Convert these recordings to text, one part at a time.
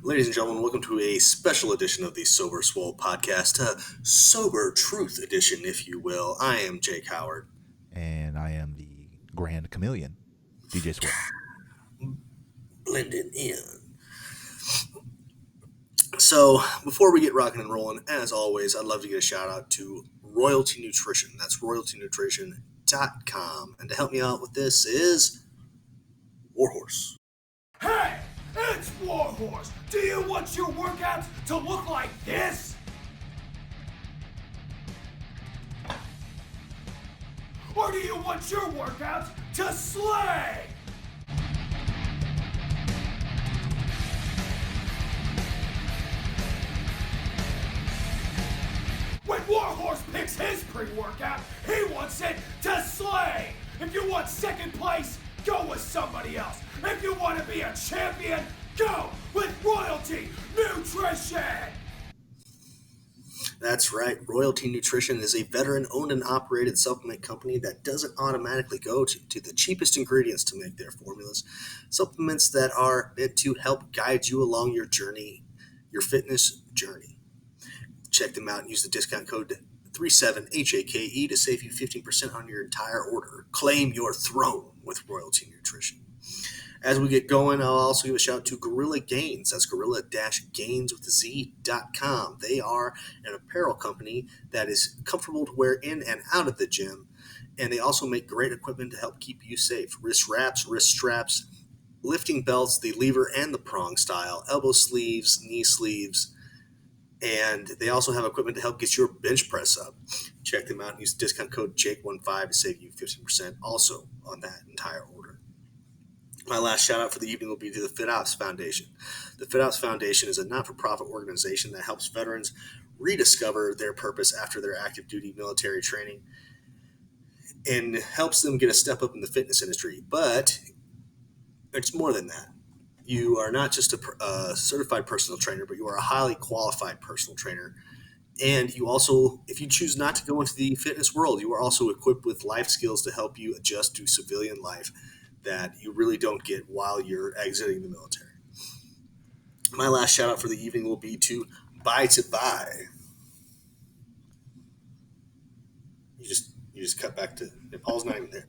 Ladies and gentlemen, welcome to a special edition of the Sober Swole podcast, a sober truth edition, if you will. I am Jake Howard. And I am the Grand Chamelleon, DJ Swole. Blending in. So, before we get rocking and rolling, as always, I'd love to get a shout out to Royalty Nutrition. That's royaltynutrition.com. And to help me out with this is Warhorse. Hey, it's Warhorse. Do you want your workouts to look like this? Or do you want your workouts to slay? When Warhorse picks his pre-workout, he wants it to slay. If you want second place, go with somebody else. If you want to be a champion, go with Royalty Nutrition. That's right. Royalty Nutrition is a veteran-owned and operated supplement company that doesn't automatically go to the cheapest ingredients to make their formulas. Supplements that are meant to help guide you along your journey, your fitness journey. Check them out and use the discount code 37HAKE to save you 15% on your entire order. Claim your throne with Royalty Nutrition. As we get going, I'll also give a shout out to Gorilla Gains. That's gorilla-gains.com. They are an apparel company that is comfortable to wear in and out of the gym, and they also make great equipment to help keep you safe. Wrist wraps, wrist straps, lifting belts, the lever and the prong style, elbow sleeves, knee sleeves, and they also have equipment to help get your bench press up. Check them out and use discount code JAKE15 to save you 15% also on that entire order. My last shout out for the evening will be to the FitOps Foundation. The FitOps Foundation is a not-for-profit organization that helps veterans rediscover their purpose after their active duty military training and helps them get a step up in the fitness industry. But it's more than that. You are not just a certified personal trainer, but you are a highly qualified personal trainer. And you also, if you choose not to go into the fitness world, you are also equipped with life skills to help you adjust to civilian life that you really don't get while you're exiting the military. My last shout out for the evening will be to Buy to Buy. You just cut back to Paul's not even there.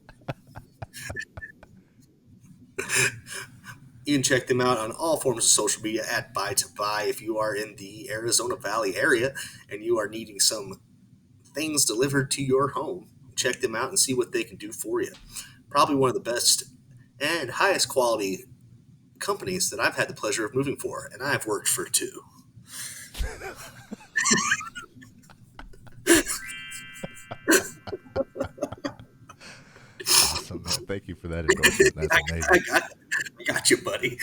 You can check them out on all forms of social media at Buy to Buy. If you are in the Arizona Valley area and you are needing some things delivered to your home, check them out and see what they can do for you. Probably one of the best and highest quality companies that I've had the pleasure of moving for, and I've worked for two. Awesome, man. Thank you for that endorsement. That's amazing. I got you, buddy.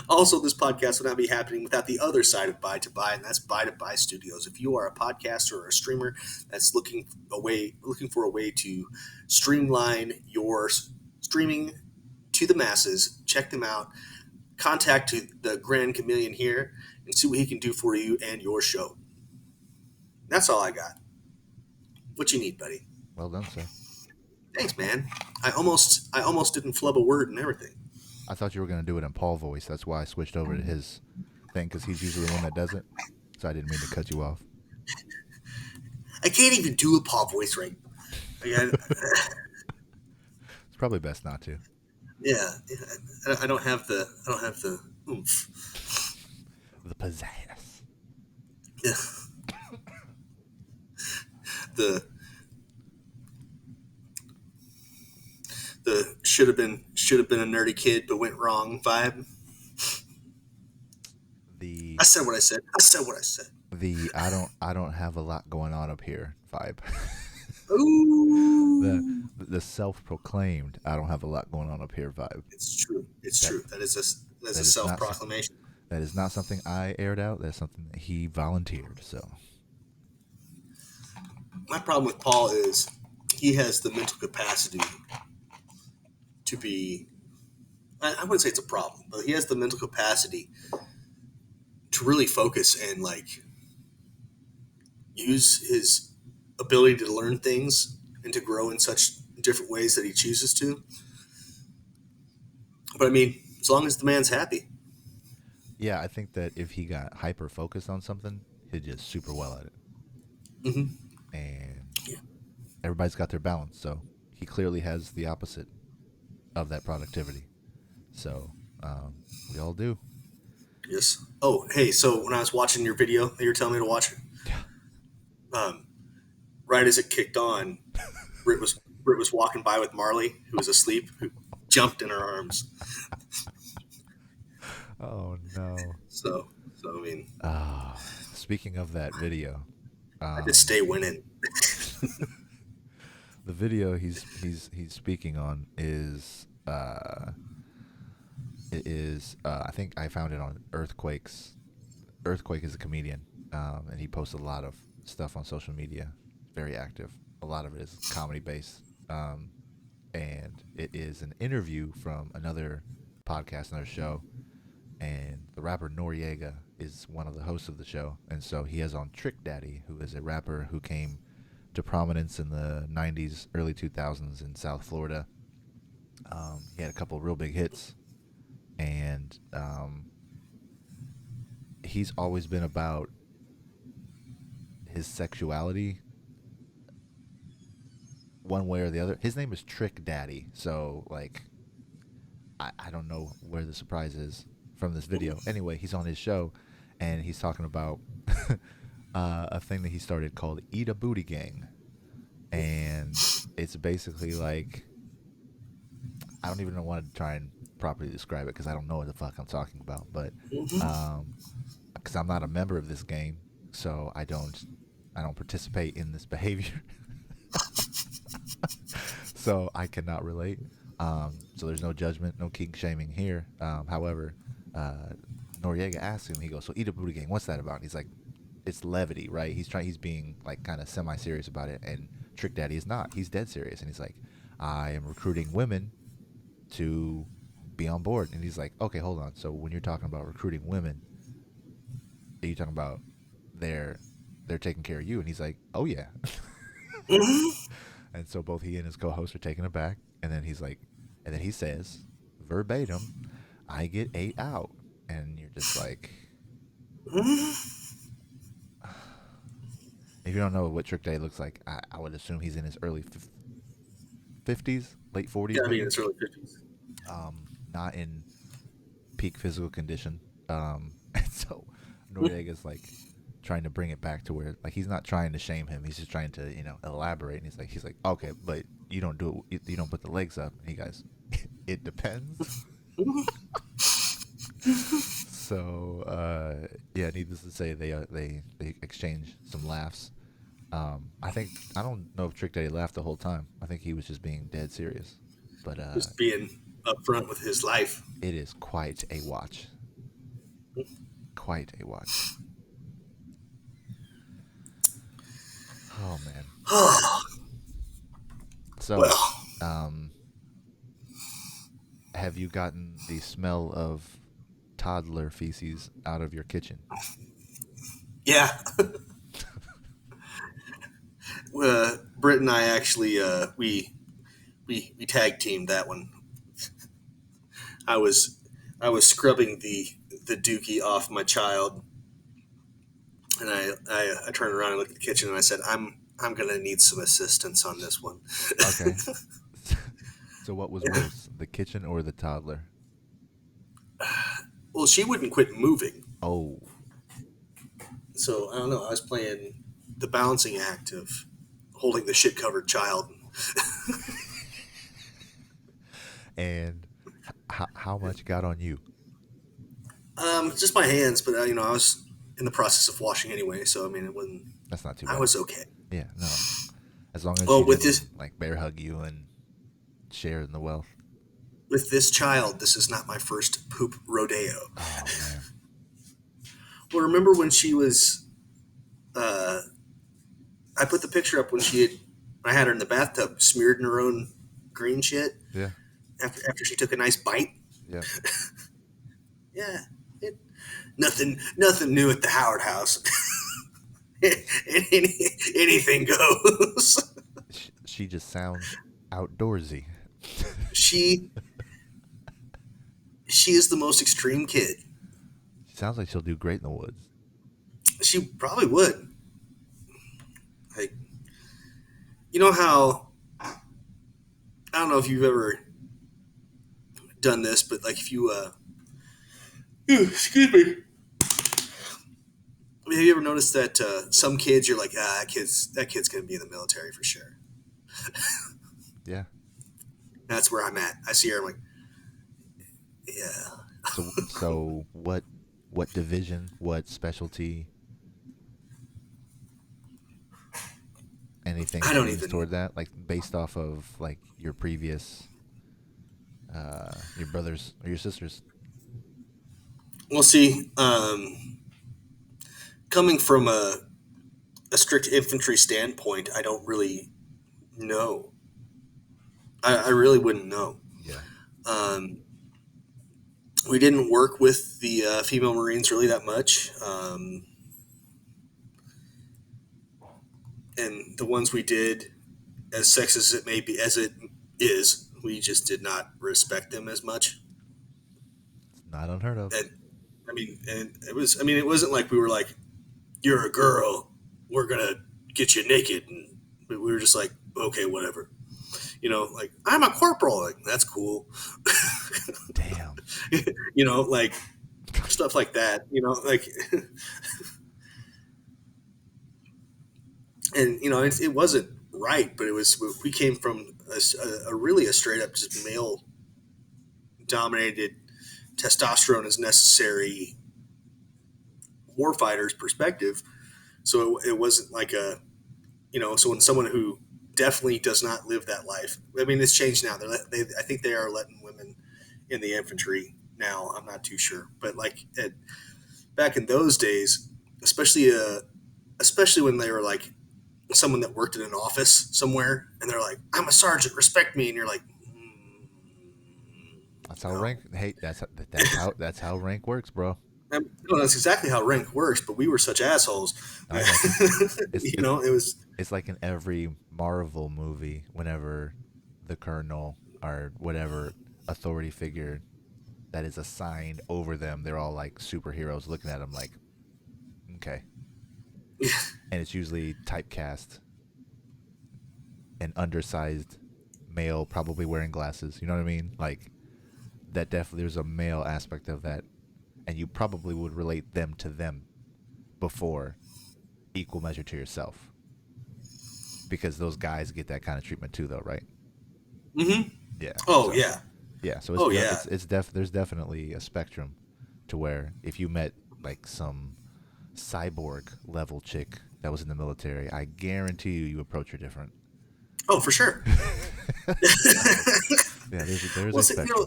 Also, this podcast would not be happening without the other side of Buy to Buy, and that's Buy to Buy Studios. If you are a podcaster or a streamer that's looking for a way to streamline your streaming to the masses, check them out. Contact the Grand Chamelleon here and see what he can do for you and your show. That's all I got. What you need, buddy? Well done, sir. Thanks, man. I almost didn't flub a word and everything. I thought you were going to do it in Paul voice. That's why I switched over to his thing, because he's usually the one that does it. So I didn't mean to cut you off. I can't even do a Paul voice right. It's probably best not to. Yeah, I don't have the oomph. The pizzazz. Yeah. The should have been a nerdy kid but went wrong vibe. I said what I said. The I don't have a lot going on up here vibe. Ooh. The self-proclaimed I don't have a lot going on up here vibe. It's true. That is a self-proclamation. That is not something I aired out. That's something that he volunteered. So my problem with Paul is he has the mental capacity to be, I wouldn't say it's a problem, but he has the mental capacity to really focus and use his ability to learn things and to grow in such different ways that he chooses to. But I mean, as long as the man's happy. Yeah, I think that if he got hyper focused on something, he'd just super well at it. Hmm. And Yeah. everybody's got their balance, so he clearly has the opposite of that productivity. So we all do. Yes. Oh, hey. So when I was watching your video that you're telling me to watch, Yeah. um, right as it kicked on, Britt was walking by with Marley, who was asleep, who jumped in her arms. Oh no. So I mean, Speaking of that video, I just stay winning. the video he's speaking on is it is I think I found it on Earthquake's. Earthquake is a comedian, and he posts a lot of stuff on social media. Very active. A lot of it is comedy based, and it is an interview from another podcast, another show, and the rapper Noriega is one of the hosts of the show, and so he has on Trick Daddy, who is a rapper who came to prominence in the '90s, early 2000s in South Florida. He had a couple real big hits, and he's always been about his sexuality one way or the other. His name is Trick Daddy, so like I don't know where the surprise is from this video. Anyway, he's on his show and he's talking about a thing that he started called Eat a Booty Gang. And it's basically like, I don't even want to try and properly describe it because I don't know what the fuck I'm talking about. But because I'm not a member of this gang, so I don't participate in this behavior. So I cannot relate. So there's no judgment, no kink shaming here. However, Noriega asks him, he goes, "So Eat a Booty Gang, what's that about?" And he's like, "It's levity, right?" He's being like kind of semi-serious about it, and Trick Daddy is not. He's dead serious, and he's like, "I am recruiting women to be on board." And he's like, "Okay, hold on. So when you're talking about recruiting women, are you talking about they're taking care of you?" And he's like, "Oh yeah." And so both he and his co-host are taken aback, and then he's like, and then he says verbatim, "I get 8 out," and you're just like, if you don't know what Trick Day looks like, I would assume he's in his early 50s, late 40s, Yeah, I mean maybe. it's early 50s. Not in peak physical condition. And so Noriega's like trying to bring it back to where like he's not trying to shame him. He's just trying to elaborate. And he's like okay, but you don't do it. You don't put the legs up. And he goes, it depends. So yeah, needless to say, they exchange some laughs. I don't know if Trick Daddy laughed the whole time. I think he was just being dead serious. But Just being upfront with his life. it is quite a watch. Quite a watch. Oh man. So, Well, um, have you gotten the smell of toddler feces out of your kitchen? yeah. Britt and I actually we tag teamed that one. I was scrubbing the dookie off my child, and I turned around and looked at the kitchen and I said, I'm gonna need some assistance on this one. Okay. So what was worse, the kitchen or the toddler? Well, she wouldn't quit moving, Oh, so I don't know. I was playing the balancing act of holding the shit covered child. and how much got on you? Just my hands, but I was in the process of washing anyway, so I mean, it wasn't. That's not too I bad. was okay. Yeah, no. As long as Well, you with didn't this like bear hug you and share in the wealth. with this child, this is not my first poop rodeo. Oh man. Well, remember when she was? I put the picture up when I had her in the bathtub, smeared in her own green shit Yeah. after she took a nice bite. Yeah. Yeah, nothing new at the Howard house. Anything goes. She just sounds outdoorsy. she She is the most extreme kid. She sounds like she'll do great in the woods. She probably would. Like, you know how, I don't know if you've ever done this, but like if you, excuse me. I mean, have you ever noticed that some kids, you're like, that kid's going to be in the military for sure. Yeah. That's where I'm at. I see her, I'm like, yeah. So what division, what specialty, anything I don't swings even. toward that, like based off of like your previous, your brothers or your sisters? We'll see. Coming from a strict infantry standpoint, I don't really know. I really wouldn't know. Yeah. Um, we didn't work with the female Marines really that much. And the ones we did, as sexist as it may be, as it is, we just did not respect them as much. It's not unheard of. And and it was. I mean, it wasn't like we were like, "You're a girl, we're gonna get you naked," and we were just like, "Okay, whatever." Like I'm a corporal. Like that's cool. Damn. Like stuff like that. Like, and it wasn't right, but it was. We came from a really a straight up just male dominated, testosterone is necessary warfighter's perspective. So it wasn't like so when someone who definitely does not live that life, I mean, it's changed now. I think they are letting women in the infantry now. I'm not too sure, but like back in those days, especially when they were like someone that worked in an office somewhere, and they're like, "I'm a sergeant, respect me," and you're like, That's how no. rank. Hey, that's how rank works, bro. No, that's exactly how rank works, but we were such assholes. I know. It's it's It was. it's like in every Marvel movie, whenever the colonel or whatever authority figure that is assigned over them, they're all like superheroes looking at them like, okay. And it's usually typecast, an undersized male, probably wearing glasses. You know what I mean? Like that definitely there's a male aspect of that, and you probably would relate them to them before equal measure to yourself, because those guys get that kind of treatment too, though, right? Mm-hmm. Yeah. Oh So yeah. yeah, so Oh yeah. there's definitely a spectrum to where if you met like some cyborg level chick that was in the military, I guarantee you approach her different. Oh, for sure. Yeah, there's Well, a so, spectrum.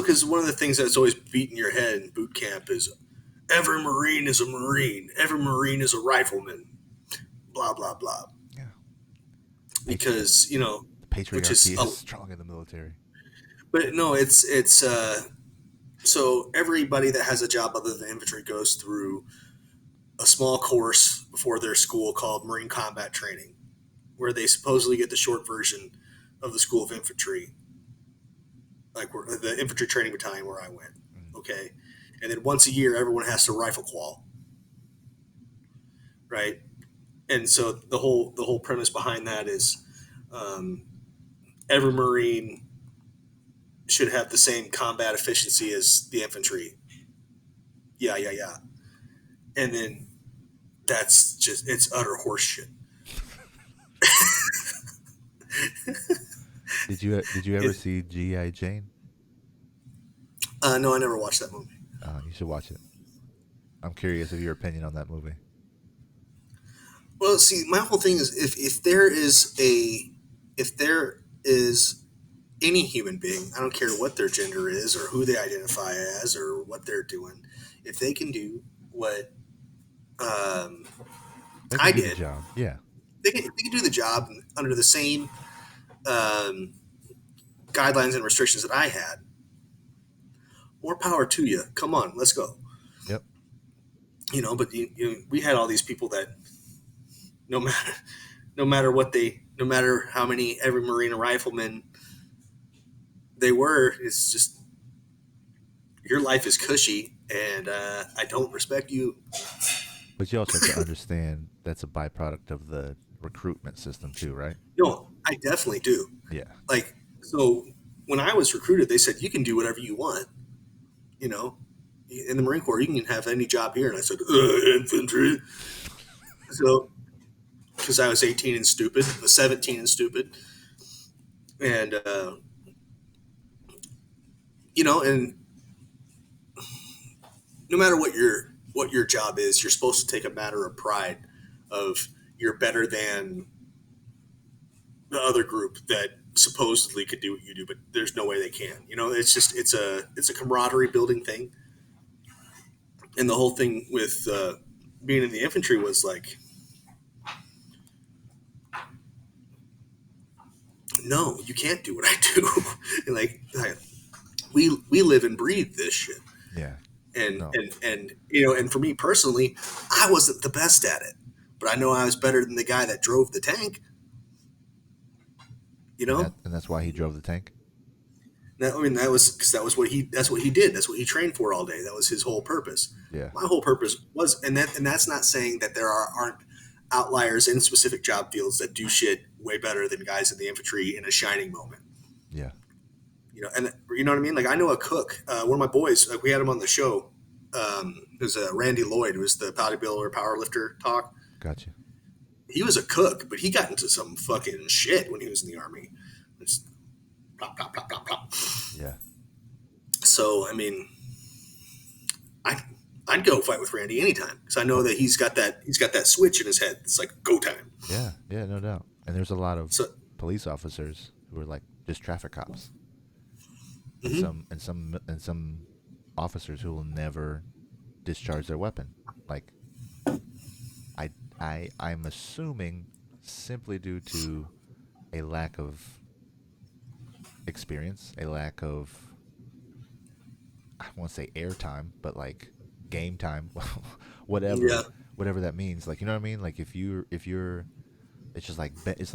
because one of the things that's always beating your head in boot camp is every Marine is a Marine, every Marine is a rifleman, blah blah blah. Yeah, patriot Because the which patriarchy is, is strong in the military. but no, it's so everybody that has a job other than infantry goes through a small course before their school called Marine Combat Training, where they supposedly get the short version of the School of Infantry, like the infantry training battalion where I went. Mm. Okay, and then once a year, everyone has to rifle qual, right? And so the whole premise behind that is um, every Marine should have the same combat efficiency as the infantry. Yeah, yeah, yeah. And then that's just it's utter horseshit. Did you ever It, see G.I. Jane? no, I never watched that movie. You should watch it. I'm curious of your opinion on that movie. Well, see, my whole thing is if there is any human being, I don't care what their gender is or who they identify as or what they're doing, if they can do what um, They I can do the did, job. Yeah. they can do the job under the same um, guidelines and restrictions that I had. More power to you. Come on, let's go. Yep. But we had all these people that no matter no matter how many every Marine or rifleman they were, it's just your life is cushy, and I don't respect you. But you also have to understand that's a byproduct of the recruitment system too, right? No, I definitely do. Yeah. Like, so when I was recruited, they said you can do whatever you want. You know, in the Marine Corps, you can have any job here, and I said infantry. So because I was 18 and stupid, was 17 and stupid, and and no matter what your job is, you're supposed to take a matter of pride of you're better than the other group that supposedly could do what you do, but there's no way they can. It's just it's a camaraderie building thing, and the whole thing with being in the infantry was like, no, you can't do what I do. And we live and breathe this shit. Yeah. And No. and for me personally, I wasn't the best at it, but I know I was better than the guy that drove the tank. And that's why he drove the tank. That was because that's what he did. That's what he trained for all day. That was his whole purpose. Yeah. My whole purpose was, and that's not saying that there aren't outliers in specific job fields that do shit way better than guys in the infantry in a shining moment. Yeah. And you know what I mean? Like, I know a cook, one of my boys, we had him on the show. It was Randy Lloyd, who was the bodybuilder, powerlifter talk. Gotcha. He was a cook, but he got into some fucking shit when he was in the Army. Just plop, plop, plop, plop, plop. Yeah. So, I'd go fight with Randy anytime because I know that he's got that switch in his head. It's like go time. Yeah. Yeah. No doubt. And there's a lot of So, police officers who are like just traffic cops. mm-hmm. And some officers who will never discharge their weapon. Like, I'm assuming simply due to a lack of experience, a lack of, I won't say airtime, but like game time, whatever, Yeah. whatever that means. Like, you know what I mean? Like if you're, it's just like it's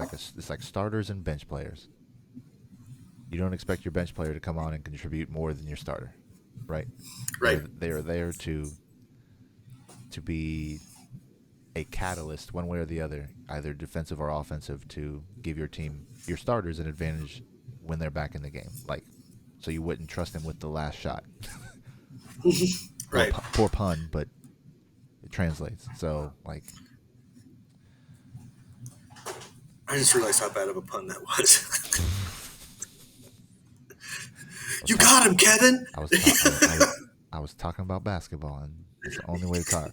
like starters and bench players. You don't expect your bench player to come on and contribute more than your starter, right? Right. They're there to be a catalyst one way or the other, either defensive or offensive, to give your team, your starters, an advantage when they're back in the game. Like, so you wouldn't trust them with the last shot. Right. Poor pun, but it translates. So, like, I just realized how bad of a pun that was. You got him, Kevin. I was talking about basketball, and it's the only way to talk.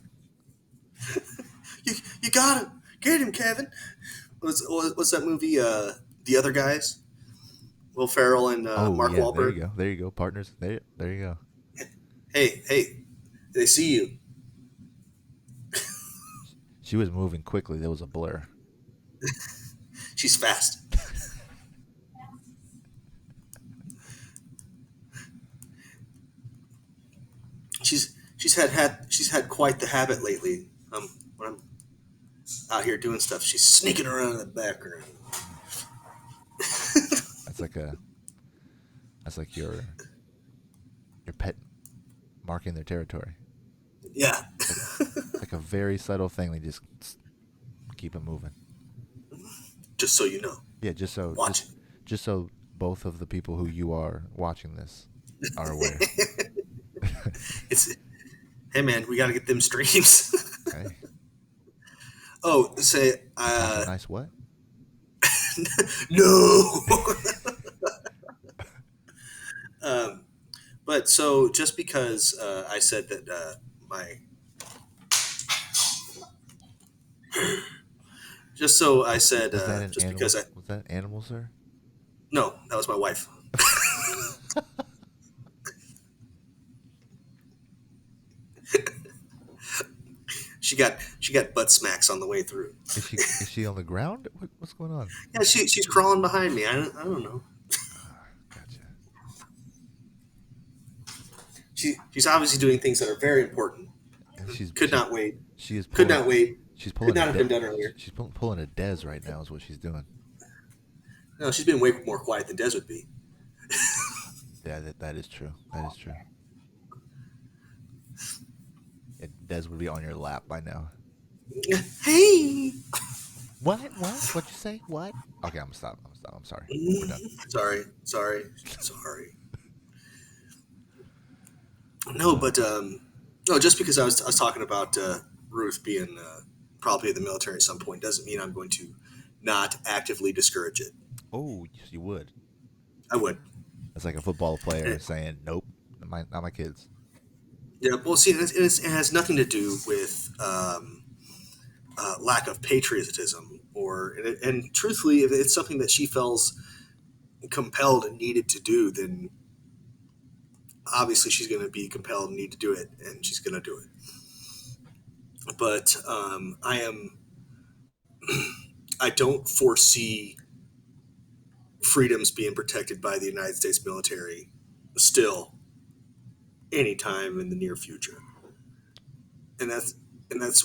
You got him. Get him, Kevin. What's that movie? The Other Guys. Will Ferrell and Mark Wahlberg. There you go, partners. There you go. Hey, they see you. She was moving quickly. There was a blur. She's fast. She's had quite the habit lately. When I'm out here doing stuff, she's sneaking around in the background. That's like your pet marking their territory. Yeah. Like a very subtle thing. They just keep it moving. Just so you know. Yeah, just so Watch it. Just so both of the people who you are watching this are aware. Hey man, we got to get them streams. Okay. Oh, say Nice what? No. But so just because I said that just so I said Was that an just animal? because Was that an animal, sir? No, that was my wife. She got butt smacks on the way through. Is she on the ground? What's going on? Yeah, she's crawling behind me. I don't know. Gotcha. She's obviously doing things that are very important. Could not wait. Could not wait. She's pulling. Could not have been done earlier. She's pulling a Dez right now. Is what she's doing. No, she's been way more quiet than Des would be. Yeah, that is true. That is true. Des would be on your lap by now. Hey. What? What? What'd you say? What? Okay, I'm gonna stop. I'm gonna stop. I'm sorry. We're done. Sorry. No, but no, just because I was talking about Ruth being probably in the military at some point doesn't mean I'm going to not actively discourage it. Oh, yes, you would. I would. It's like a football player And saying, "Nope, not my kids." yeah, well, see, it has nothing to do with lack of patriotism, and truthfully, if it's something that she feels compelled and needed to do, then obviously she's going to be compelled and need to do it, and she's going to do it. But I don't foresee freedoms being protected by the United States military still anytime in the near future. And that's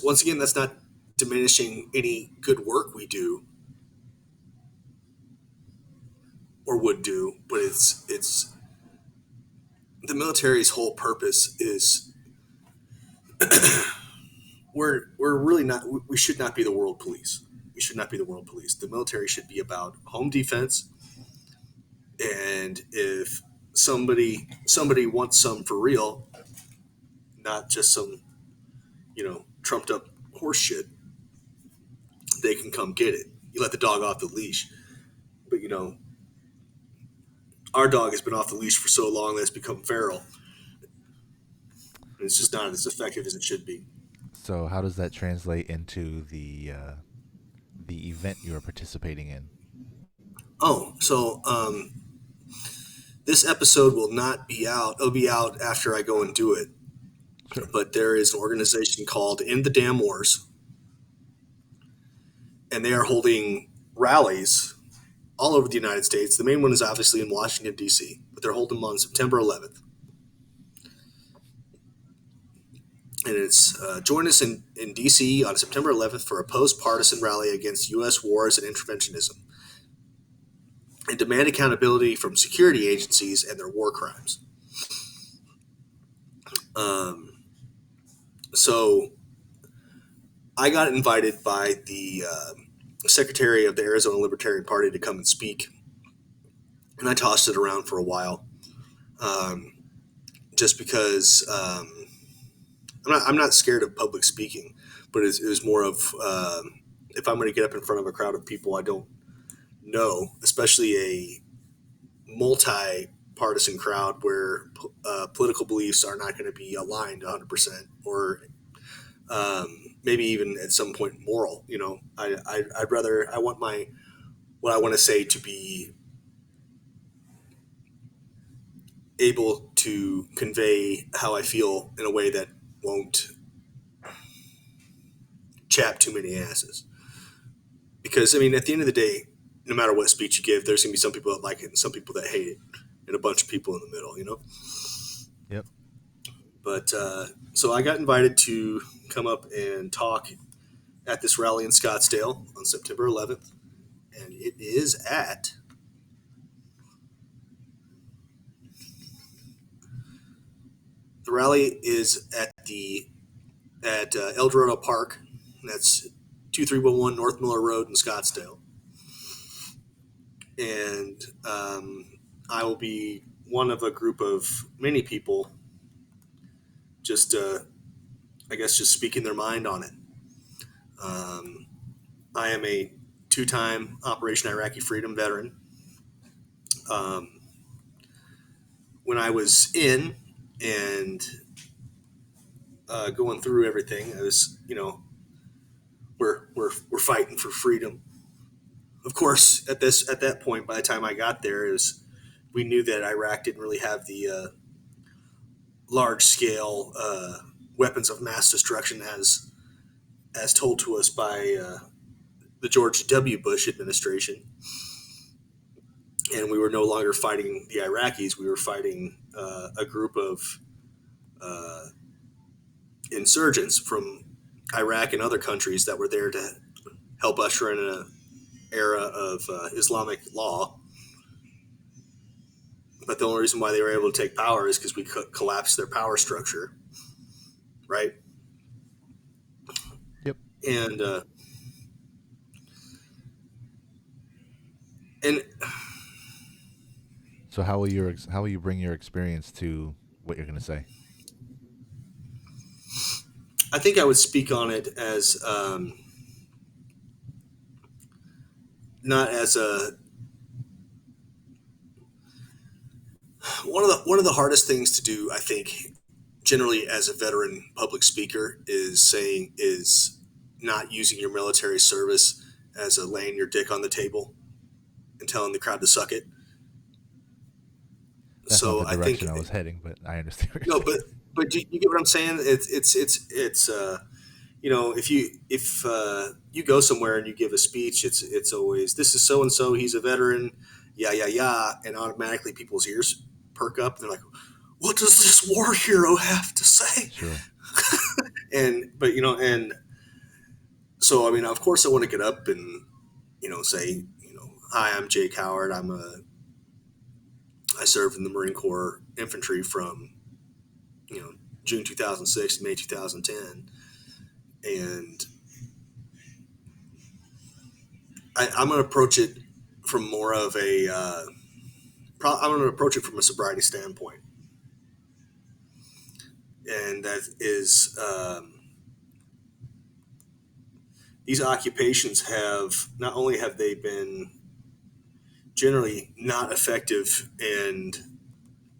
once again, that's not diminishing any good work we do or would do, but it's the military's whole purpose is we're really not we should not be the world police. We should not be the world police. The military should be about home defense, and if somebody wants some for real, not just some trumped up horse shit, they can come get it. You let the dog off the leash, but our dog has been off the leash for so long that it's become feral, and it's just not as effective as it should be. So, how does that translate into the event you are participating in? Oh, so this episode will not be out. It'll be out after I go and do it. Sure. But there is an organization called End the Damn Wars, and they are holding rallies all over the United States. The main one is obviously in Washington, D.C., but they're holding them on September 11th. And it's join us in D.C. on September 11th for a post-partisan rally against U.S. wars and interventionism, and demand accountability from security agencies and their war crimes. So I got invited by the secretary of the Arizona Libertarian Party to come and speak, and I tossed it around for a while, just because I'm not scared of public speaking, but it was more of if I'm going to get up in front of a crowd of people I don't know, especially a multi-partisan crowd where political beliefs are not going to be aligned 100%, or maybe even at some point moral. I'd rather I want my what I want to say to be able to convey how I feel in a way that won't chap too many asses. Because I mean, at the end of the day, no matter what speech you give, there's going to be some people that like it and some people that hate it, and a bunch of people in the middle. Yep. But so I got invited to come up and talk at this rally in Scottsdale on September 11th, and it is at the rally is at El Dorado Park. That's 2311 North Miller Road in Scottsdale, and I will be one of a group of many people just I guess just speaking their mind on it. I am a two-time Operation Iraqi Freedom veteran. Um, when I was in and going through everything, I was, we're fighting for freedom. Of course, at that point, by the time I got there, we knew that Iraq didn't really have the large-scale weapons of mass destruction as told to us by the George W. Bush administration. And we were no longer fighting the Iraqis. We were fighting a group of insurgents from Iraq and other countries that were there to help usher in an era of Islamic law. But the only reason why they were able to take power is because we collapsed their power structure, right? and and So how will you bring your experience to what you're going to say? I think I would speak on it as not as a one of the hardest things to do. I think generally as a veteran public speaker is not using your military service as a laying your dick on the table and telling the crowd to suck it. That's not So the I think direction I was heading, but I understand what no, you're saying. but you get what I'm saying? It's you know, if you go somewhere and you give a speech, it's always this is so and so, he's a veteran, yeah, yeah, yeah, and automatically people's ears perk up. They're like, "What does this war hero have to say?" Sure. And but you know, and so I mean, of course, I want to get up and say, "Hi, I'm Jake Howard. I served in the Marine Corps infantry from you know June 2006 to May 2010, and I'm going to approach it from more of a. I'm going to approach it from a sobriety standpoint, and that is these occupations have not only have they been generally not effective and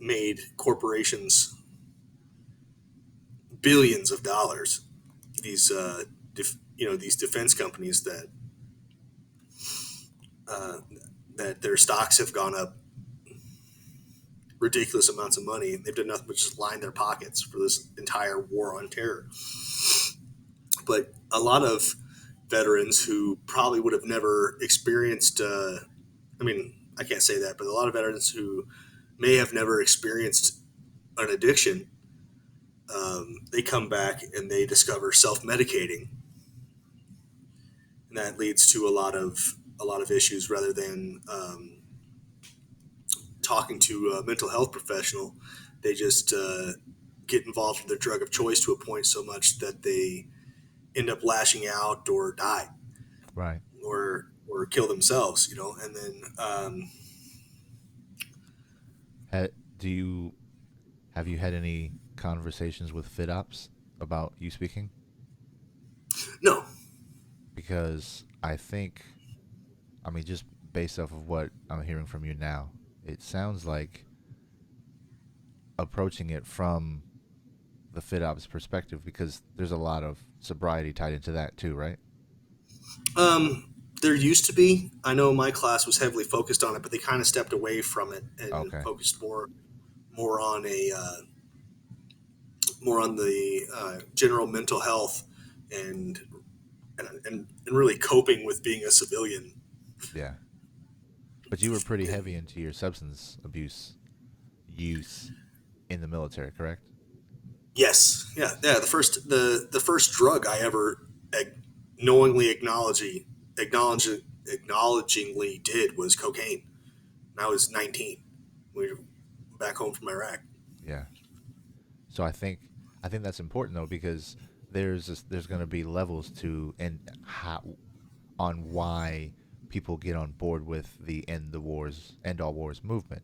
made corporations billions of dollars. These these defense companies uh, that their stocks have gone up ridiculous amounts of money. They've done nothing but just line their pockets for this entire war on terror. But a lot of veterans who probably would have never experienced, I mean, I can't say that, but a lot of veterans who may have never experienced an addiction, they come back and they discover self-medicating, and that leads to a lot of issues rather than talking to a mental health professional. They just get involved in their drug of choice to a point so much that they end up lashing out or die Right. or kill themselves. And then Do you have you had any conversations with FitOps about you speaking? no, Because I think, I mean, just based off of what I'm hearing from you now, it sounds like approaching it from the FitOps perspective, because there's a lot of sobriety tied into that too, right? there used to be. I know my class was heavily focused on it, but they kind of stepped away from it and Okay. focused more on a more on the general mental health and, and really coping with being a civilian. Yeah. But you were pretty heavy into your substance abuse use in the military, correct? Yes, yeah, yeah. The first drug I ever knowingly acknowledgingly did was cocaine. And I was 19. We were back home from Iraq. Yeah. So I think that's important though, because there's going to be levels to and how on why people get on board with the end all wars movement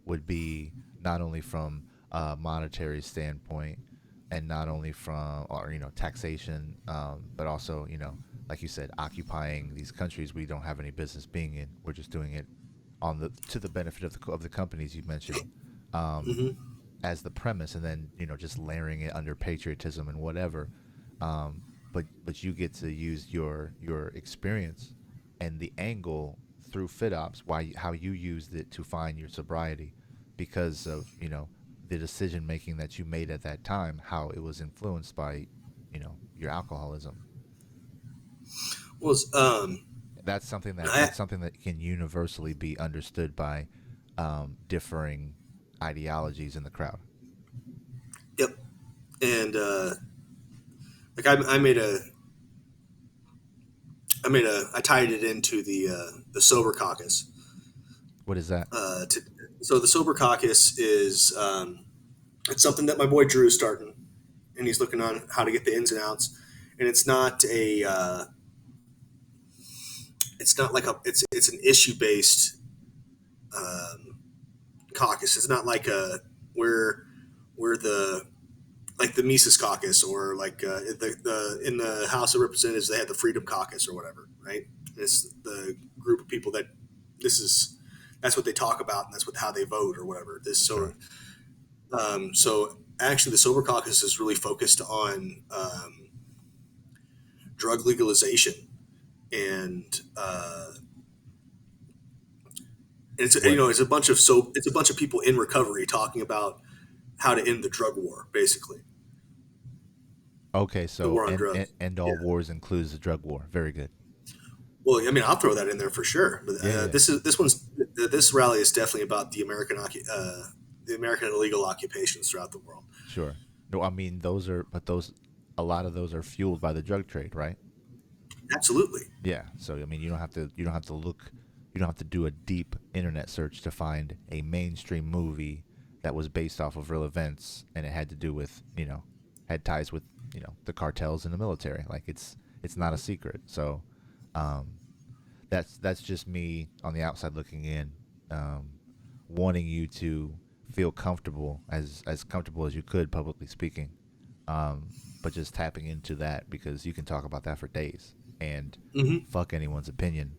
would be not only from a monetary standpoint and not only from or taxation, but also like you said, occupying these countries we don't have any business being in. We're just doing it on the to the benefit of the companies you mentioned. Um, Hmm. as the premise, and then just layering it under patriotism and whatever. Um, but you get to use your experience and the angle through FitOps, how you used it to find your sobriety, because of the decision making that you made at that time, how it was influenced by your alcoholism. Was I That's something that can universally be understood by differing ideologies in the crowd. Yep. And like I tied it into the sober caucus. What is that? So the sober caucus is it's something that my boy Drew is starting, and he's looking on how to get the ins and outs. and it's not a it's not like a it's an issue based um, caucus. It's not like a where the like the Mises Caucus or like the in the House of Representatives they had the Freedom Caucus or whatever, right? It's the group of people that this is that's what they talk about and that's what how they vote or whatever. This Sure. so actually the Sober Caucus is really focused on drug legalization and it's What? it's a bunch of it's a bunch of people in recovery talking about how to end the drug war, basically Okay, the so war on drugs. end all Yeah. wars includes the drug war. Very good. Well, I mean, I'll throw that in there for sure. But Yeah, yeah, this rally is definitely about the American illegal occupations throughout the world. sure. No, I mean those are, but those, a lot of those are fueled by the drug trade, right? Absolutely. Yeah. So I mean, you don't have to look, you don't have to do a deep internet search to find a mainstream movie that was based off of real events and it had to do with, had ties with, the cartels and the military. Like it's not a secret. So, um, that's just me on the outside looking in, um, wanting you to feel comfortable, as comfortable as you could publicly speaking, but just tapping into that because you can talk about that for days and Hmm. fuck anyone's opinion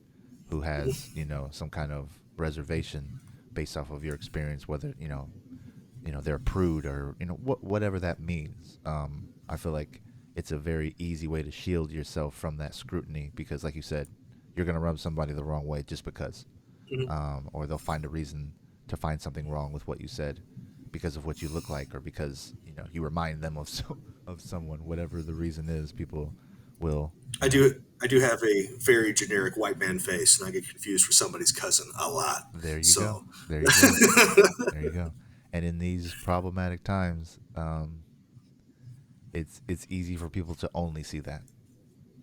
who has some kind of reservation based off of your experience, whether they're a prude or whatever that means. I feel like it's a very easy way to shield yourself from that scrutiny because, like you said, you're gonna rub somebody the wrong way just because, Hmm. or they'll find a reason to find something wrong with what you said because of what you look like or because you remind them of of someone. Whatever the reason is, people will. I do have a very generic white man face, and I get confused for somebody's cousin a lot. There you go. So, There you go. There you go. And in these problematic times, it's easy for people to only see that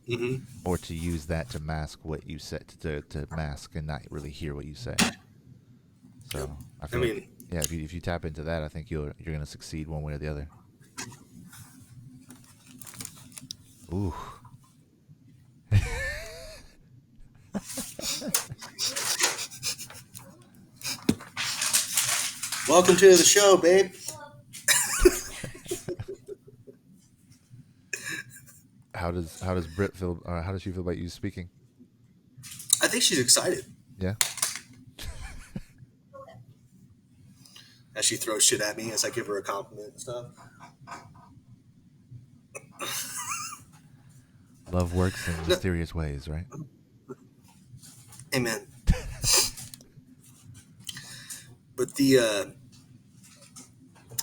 hmm. or to use that to mask what you said, to mask and not really hear what you say. Yep. So I I feel like, mean, yeah, if you tap into that, I think you're gonna succeed one way or the other. Ooh. welcome to the show, babe. How does Brit feel? How does she feel about you speaking? I think she's excited Yeah. as she throws shit at me as I give her a compliment and stuff. Love works in No, mysterious ways, right? amen. But the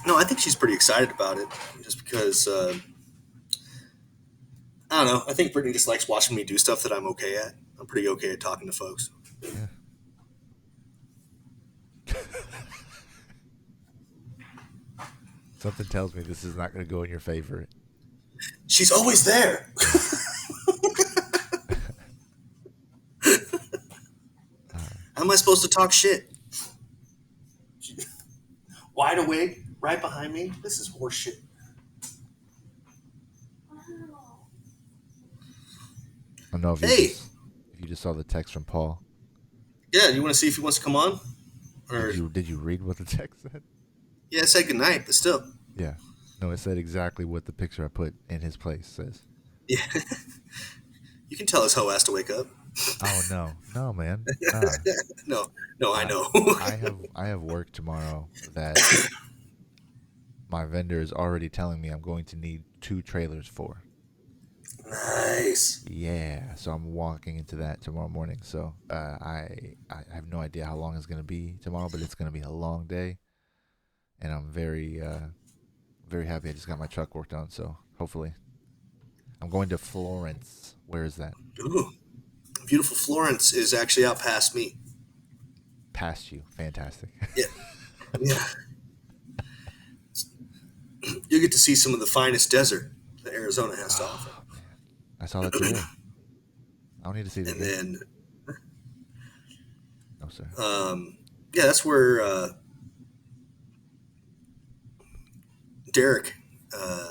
no, I think she's pretty excited about it, just because I don't know. I think Brittany just likes watching me do stuff that I'm okay at. I'm pretty okay at talking to folks. Yeah. Something tells me this is not going to go in your favor. She's always there. Yeah. Uh, How am I supposed to talk shit? Wide awake, right behind me. This is horseshit. I don't know Hey, if you just saw the text from Paul. yeah, you want to see if he wants to come on? Or Did you read what the text said? yeah, say goodnight, but still, Yeah. No, it said exactly what the picture I put in his place says. yeah, you can tell his hoe has to wake up. Oh no, no man, nah. No, no, I I know. I have work tomorrow that my vendor is already telling me I'm going to need 2 trailers for. Nice. Yeah, so I'm walking into that tomorrow morning. So I have no idea how long it's gonna be tomorrow, but it's gonna be a long day, and I'm very happy I just got my truck worked on. So hopefully, I'm going to Florence. Where is that? Ooh, beautiful Florence is actually out past me. Past you. Fantastic. Yeah, yeah. You get to see some of the finest desert that Arizona has to offer, Oh man, I saw that today. I don't need to see it and again. then No sir. yeah, that's where Derek uh,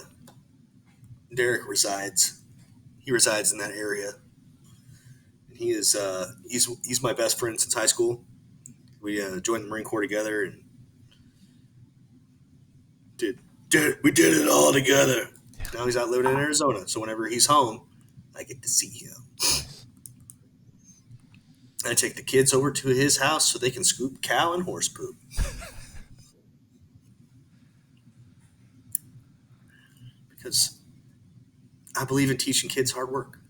Derek resides. He resides in that area. He is he's my best friend since high school. We joined the Marine Corps together and we did it all together. Now he's out living in Arizona, so whenever he's home, I get to see him. Nice. I take the kids over to his house so they can scoop cow and horse poop. Because I believe in teaching kids hard work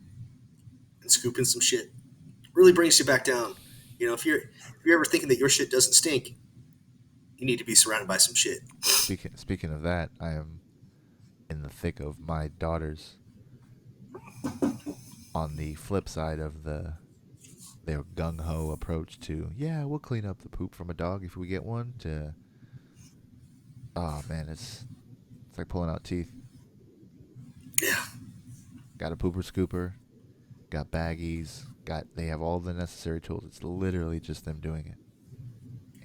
and scooping some shit. Really brings you back down. If you're ever thinking that your shit doesn't stink, you need to be surrounded by some shit. Speaking of that, I am in the thick of my daughter's on the flip side of their gung ho approach to, yeah, we'll clean up the poop from a dog if we get one, to, oh man, it's like pulling out teeth. Yeah. Got a pooper scooper, got baggies, they have all the necessary tools. It's literally just them doing it.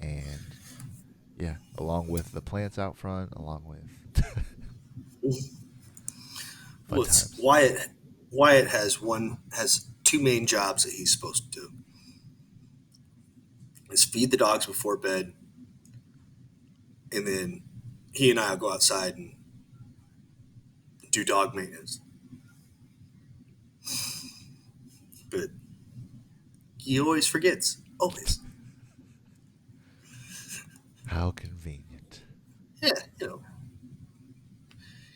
And yeah, along with the plants out front, along with fun Well, times. Wyatt has two main jobs that he's supposed to do. Is feed the dogs before bed, and then he and I will go outside and do dog maintenance. But he always forgets. Always. How convenient. Yeah,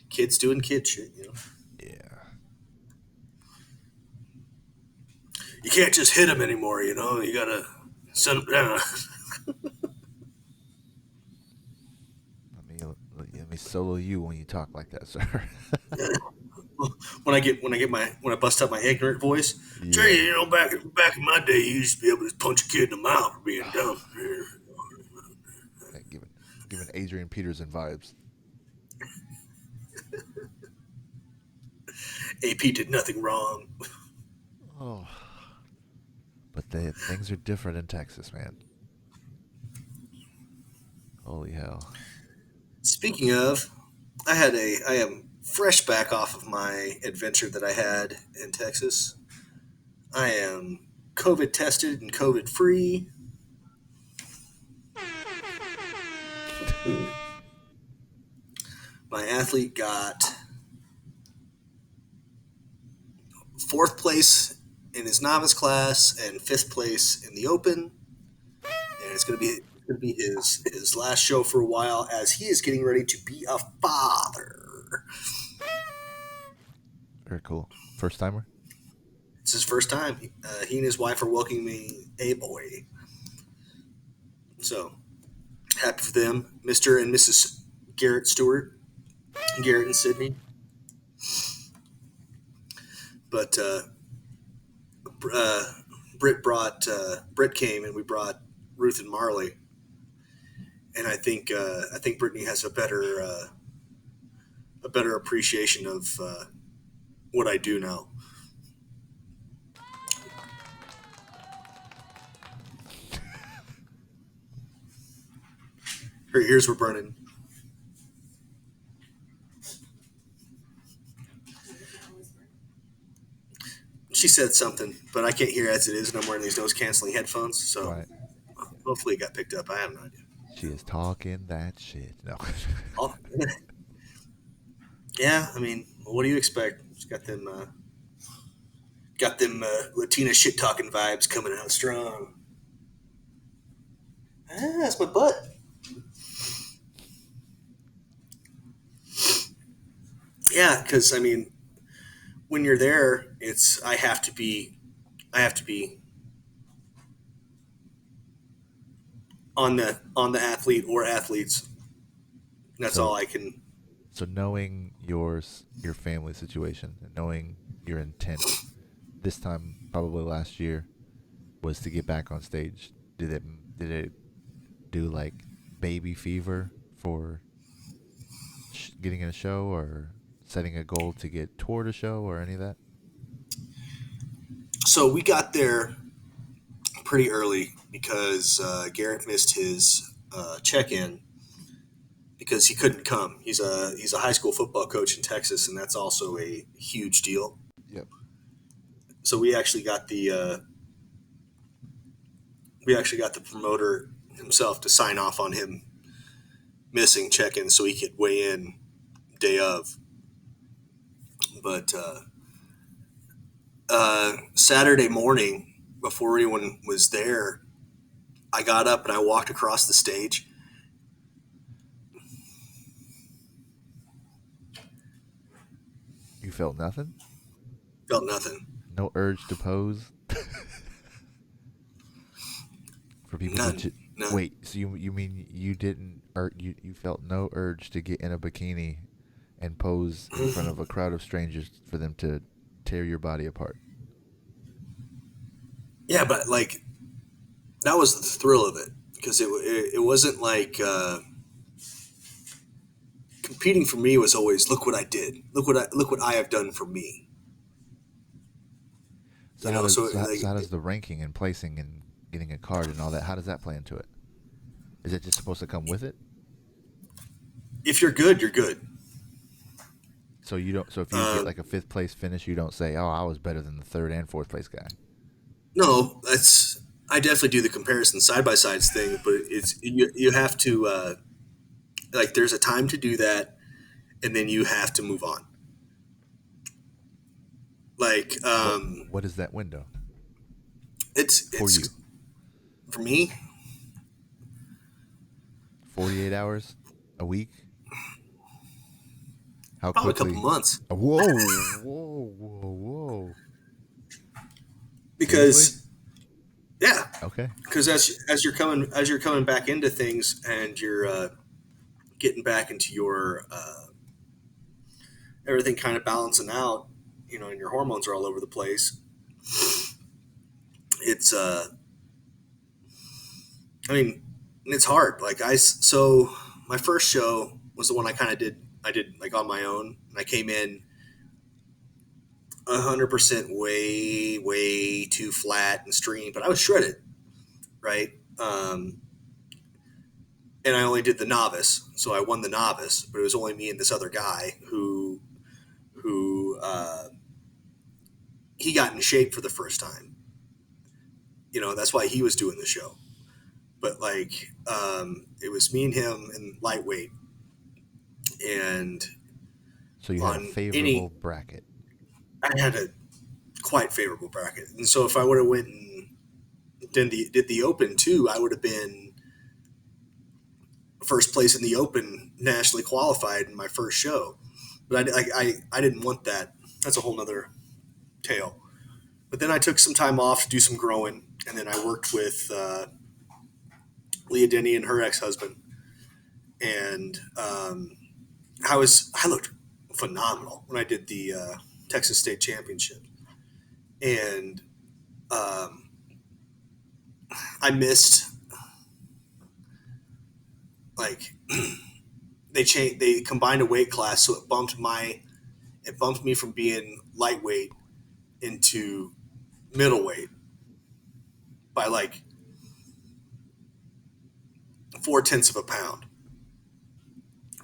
kids doing kid shit, Yeah. You can't just hit them anymore, you gotta send them down. Let me solo you when you talk like that, sir. when I bust out my ignorant voice, Yeah. Jay, back in my day, you used to be able to punch a kid in the mouth for being dumb. Yeah, giving Adrian Peterson vibes. AP did nothing wrong. Oh. But things are different in Texas, man. Holy hell. Speaking of, I am fresh back off of my adventure that I had in Texas. I am COVID tested and COVID free. My athlete got fourth place in his novice class and fifth place in the open, and it's going to be his last show for a while as he is getting ready to be a father. Very cool. First timer? It's his first time. He and his wife are welcoming a boy. So happy for them, Mr. and Mrs. Garrett Stewart, Garrett and Sydney. But Britt came and we brought Ruth and Marley, and I think Brittany has a better appreciation of what I do now. Her ears were burning. She said something, but I can't hear as it is, and I'm wearing these noise-canceling headphones, so Right. hopefully it got picked up. I have no idea. She is talking that shit. No. Oh. Yeah, I mean, what do you expect? She's got them Latina shit-talking vibes coming out strong. That's my butt. Yeah, because I mean, when you're there, I have to be on the athlete or athletes. That's all I can. So knowing your family situation and knowing your intent this time, probably last year, was to get back on stage. Did it do like baby fever for getting in a show, or setting a goal to get toward a show, or any of that? So we got there pretty early because Garrett missed his check-in because he couldn't come. He's a high school football coach in Texas, and that's also a huge deal. Yep. So we actually got the promoter himself to sign off on him missing check-in so he could weigh in day of. But Saturday morning, before anyone was there, I got up and I walked across the stage. You felt nothing? Felt nothing. No urge to pose? For people to None. None. wait, so you mean you didn't, or you felt no urge to get in a bikini and pose in front of a crowd of strangers for them to tear your body apart? Yeah, but like that was the thrill of it because it wasn't like competing for me was always look what I did, look what I have done for me. So You know, so so how like does the ranking and placing and getting a card and all that, how does that play into it? Is it just supposed to come with it? if you're good, you're good. So you don't. So if you get Um, like a fifth place finish, you don't say, "Oh, I was better than the third and fourth place guy." no, that's I definitely do the comparison side by sides thing, but you have to like there's a time to do that, and then you have to move on. Like What is that window for it's you? for me 48 hours, a week? How probably a couple quickly? months Whoa! Seriously? because yeah, Okay. because as you're coming back into things and you're getting back into your everything kind of balancing out, you know, and your hormones are all over the place. It's I mean, it's hard. Like so my first show was the one I kind of did. I did like on my own, and I came in 100% way too flat and stringy, but I was shredded, right? And I only did the novice, so I won the novice, but it was only me and this other guy who he got in shape for the first time. You know, that's why he was doing the show. But like, it was me and him in lightweight, and So you had a on favorable any, bracket. I had a quite favorable bracket, and so if I would have went and did the Open too, I would have been first place in the Open, nationally qualified in my first show. But I didn't want that. That's a whole nother tale. But then I took some time off to do some growing, and then I worked with Leah Denny and her ex husband, and I looked phenomenal when I did the Texas State Championship, and um, I missed like they combined a weight class, so it bumped me from being lightweight into middleweight by like 4/10 of a pound,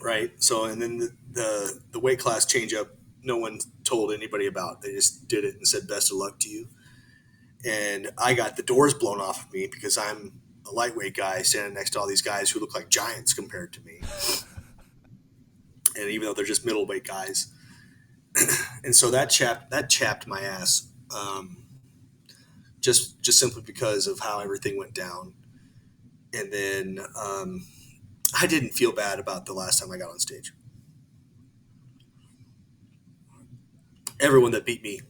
right? So and then the weight class change up, no one told anybody about. They just did it and said best of luck to you. And I got the doors blown off of me because I'm a lightweight guy standing next to all these guys who look like giants compared to me. And even though they're just middleweight guys, and so that chapped my ass, just simply because of how everything went down. And then I didn't feel bad about the last time I got on stage. Everyone that beat me.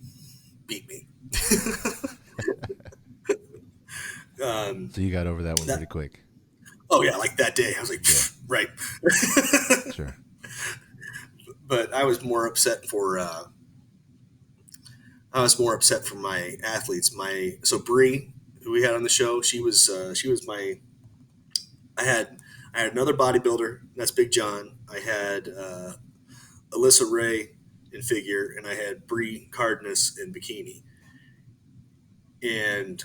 So you got over that one That pretty quick. oh yeah, like that day I was like Yeah, right. sure. But I was more upset for my athletes. My so Bree, who we had on the show, she was my. I had I had another bodybuilder. That's Big John. I had Alyssa Ray in figure, and I had Bree Cardenas in bikini. And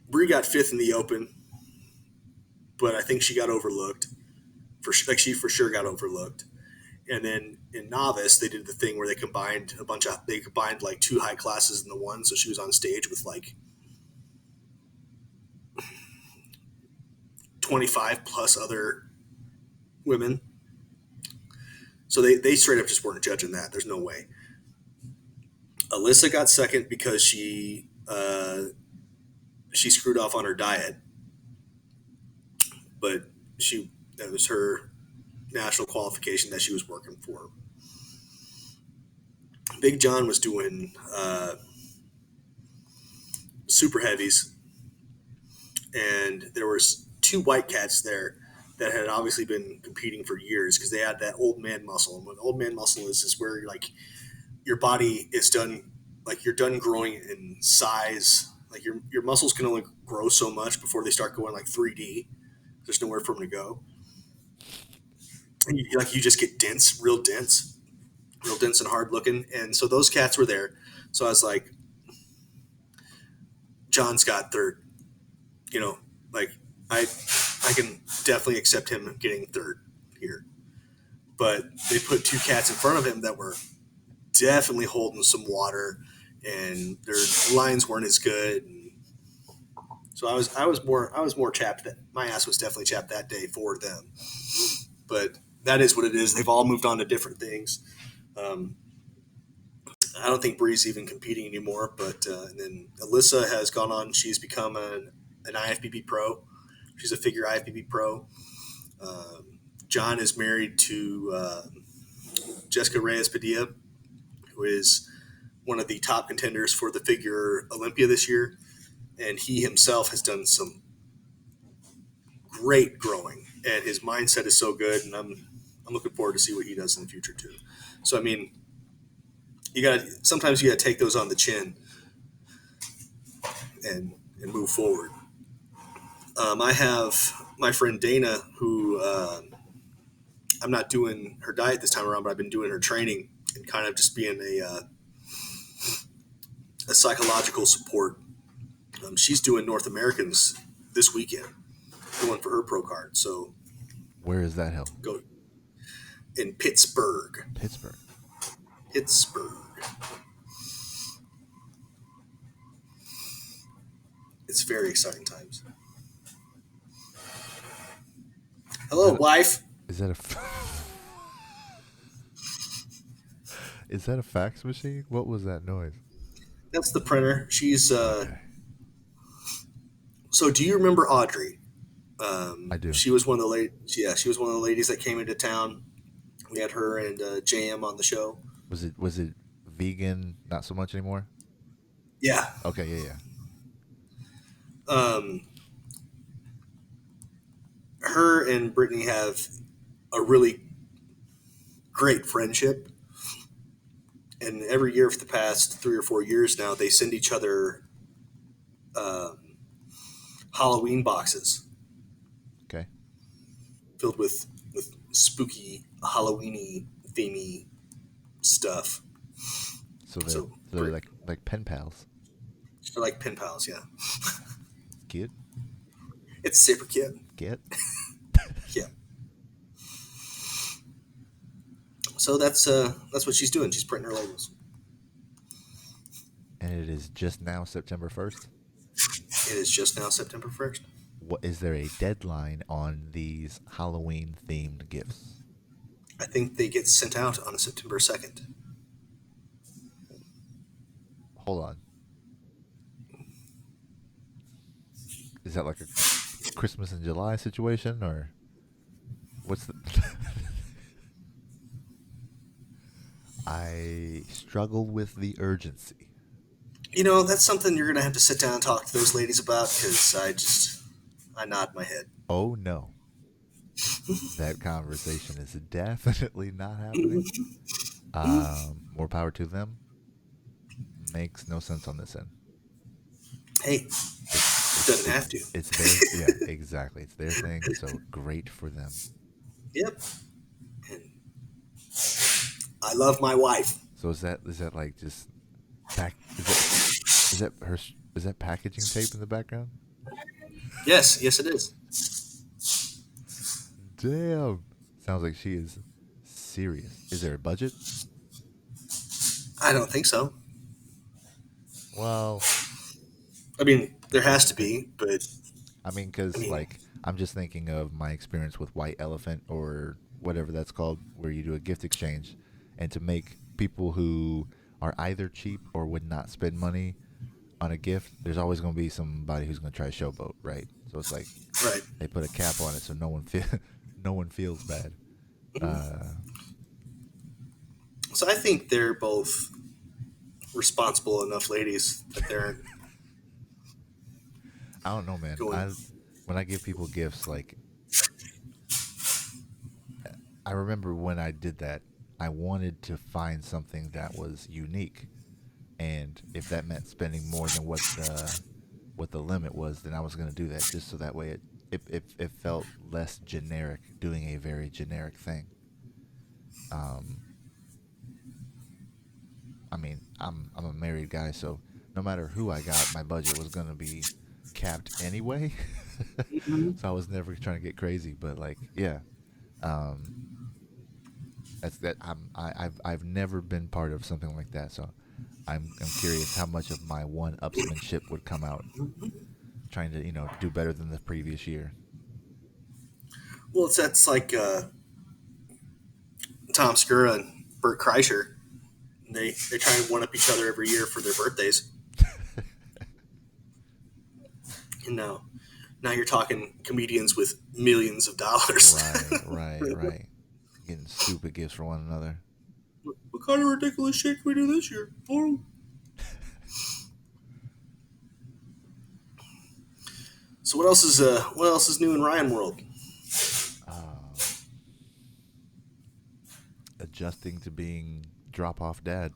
Bree got fifth in the Open, but I think she got overlooked. She for sure got overlooked. And then in novice, they did the thing where they combined like two high classes into one. So she was on stage with like 25 plus other women. So they straight up just weren't judging that. There's no way. Alyssa got second because she screwed off on her diet, but that was her national qualification that she was working for. Big John was doing super heavies, and there was two white cats there that had obviously been competing for years because they had that old man muscle. And what old man muscle is where like your body is done, like you're done growing in size. Like your muscles can only grow so much before they start going like 3D. There's nowhere for them to go, and you just get dense, real dense and hard looking. And so those cats were there. So I was like, John's got third. You know, like I can definitely accept him getting third here. But they put two cats in front of him that were definitely holding some water, and their lines weren't as good. And so I was more chapped. That my ass was definitely chapped that day for them. But that is what it is. They've all moved on to different things. Um, I don't think Bree's even competing anymore. But and then Alyssa has gone on. She's become an IFBB pro. She's a figure IFBB pro. John is married to Jessica Reyes Padilla, who is one of the top contenders for the figure Olympia this year. And he himself has done some great growing, and his mindset is so good. And I'm looking forward to see what he does in the future too. So I mean, sometimes you gotta take those on the chin and move forward. I have my friend Dana, who I'm not doing her diet this time around, but I've been doing her training and kind of just being a psychological support. She's doing North Americans this weekend, going for her pro card. So Where is that held? go in Pittsburgh. Pittsburgh. It's very exciting times. Hello, wife. Is that a is that a fax machine? What was that noise? That's the printer. She's Okay. So do you remember Audrey? I do. She was one of the she was one of the ladies that came into town. We had her and JM on the show. Was it vegan? Not so much anymore. Yeah. Okay. Yeah. Um, her and Brittany have a really great friendship, and every year for the past 3 or 4 years now, they send each other um, Halloween boxes Okay. filled with spooky Halloweeny themey stuff. So they're So so they're like pen pals. they're like pen pals, yeah. Cute. It's super cute. Get. Yeah. So that's what she's doing. She's printing her labels. And it is just now September 1st. It is just now September 1st. What is there a deadline on these Halloween themed gifts? I think they get sent out on September 2nd. Hold on. Is that like a Christmas in July situation, or what's the? I struggle with the urgency. You know, that's something you're going to have to sit down and talk to those ladies about because I nod my head. Oh no, that conversation is definitely not happening. More power to them. Makes no sense on this end. Hey, It's, doesn't have to. it's their yeah, exactly. It's their thing, so great for them. Yep. And I love my wife. So is that like just pack? Is that packaging tape in the background? Yes, it is. Damn, sounds like she is serious? Is there a budget? I don't think so. Well, I mean, there it has to depends. be, but I mean, I because mean, like I'm just thinking of my experience with White Elephant or whatever that's called, where you do a gift exchange, and to make people who are either cheap or would not spend money on a gift, there's always going to be somebody who's going to try to showboat, right? So it's like right. they put a cap on it so no one no one feels bad. Mhm. Uh, So I think they're both responsible enough ladies that they're I don't know, man. going. I when I give people gifts, like I remember when I did that, I wanted to find something that was unique, and if that meant spending more than what the limit was, then I was going to do that just so that way it felt less generic, doing a very generic thing. Um, I mean, I'm a married guy, so no matter who I got, my budget was going to be capped anyway. Mhm. So I was never trying to get crazy, but like, yeah, um, that's that. I've never been part of something like that, so I'm curious how much of my one upsmanship would come out trying to do better than the previous year. Well, that's like Tom Segura and Bert Kreischer. They try and one up each other every year for their birthdays. And now you're talking comedians with millions of dollars. Right, right, right. Getting stupid gifts for one another. What kind of ridiculous shit can we do this year? Oh. So what else is new in Ryan World? Uh, Adjusting to being drop off dad.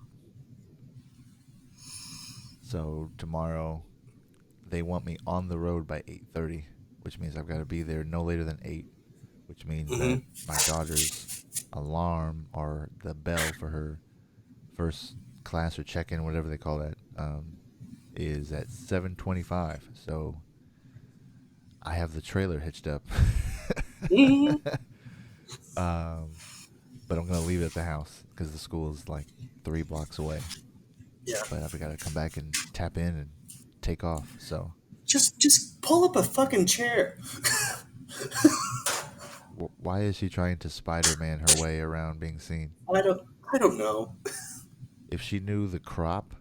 So tomorrow they want me on the road by 8:30, which means I've got to be there no later than 8, which means that Hmm. my daughter's alarm or the bell for her first class or check-in, whatever they call that, is at 7:25. So I have the trailer hitched up. Hmm. um, but I'm gonna leave it at the house because the school is like 3 blocks away. Yeah. But I've got to come back and tap in and take off. So Just pull up a fucking chair. why is she trying to Spider-Man her way around being seen? I don't know. If she knew the crop,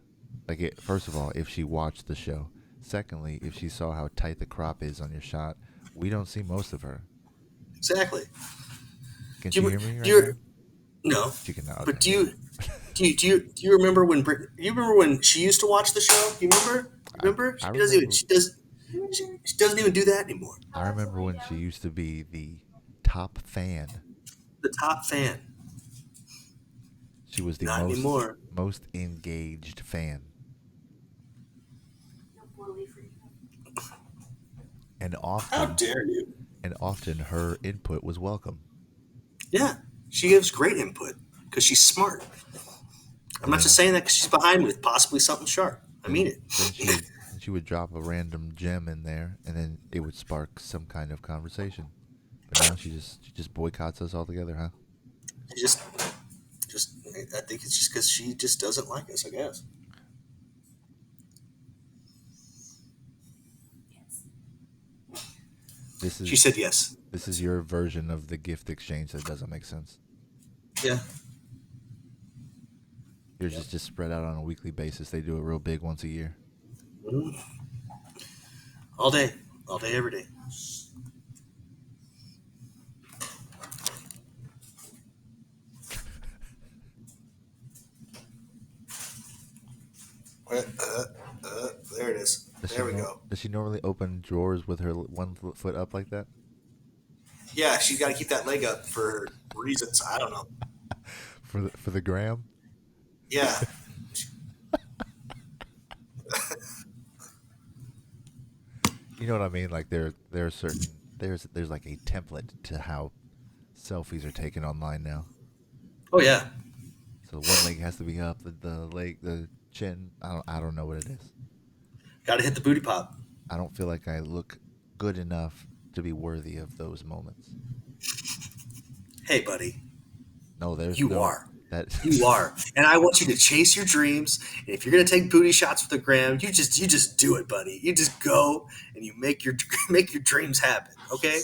like first of all, if she watched the show. Secondly, if she saw how tight the crop is on your shot, we don't see most of her. Exactly. Can Do she you hear me do right you now? no? She cannot. But Okay, good. do you remember when you remember when she used to watch the show? Do you remember? You I remember? I remember She doesn't even do that anymore. I remember when she used to be the top fan. The top fan. She was the Not most anymore. most engaged fan. And How often dare you? and often her input was welcome. Yeah, she gives great input because she's smart. I'm And not then just saying that because she's behind with possibly something sharp. I mean then it. then she would drop a random gem in there, and then it would spark some kind of conversation. But now she just boycotts us altogether, huh? She just I think it's just because she just doesn't like us. I guess. This She is said yes. this is your version of the gift exchange that doesn't make sense. Yeah. Yours Yeah. is just spread out on a weekly basis. They do it real big once a year. Mhm. All day, every day. There it is. There we go. Does she normally open drawers with her one foot up like that? Yeah, she's got to keep that leg up for reasons. I don't know. For the gram? Yeah. You know what I mean? Like there are certain there's like a template to how selfies are taken online now. Oh yeah. So one leg has to be up, the leg, the chin. I don't know what it is. Got to hit the booty pop. I don't feel like I look good enough to be worthy of those moments. Hey, buddy. No, there's You no are. that. You are. And I want you to chase your dreams. And if you're gonna take booty shots with the gram, you just do it, buddy. You just go and you make your make your dreams happen. Okay?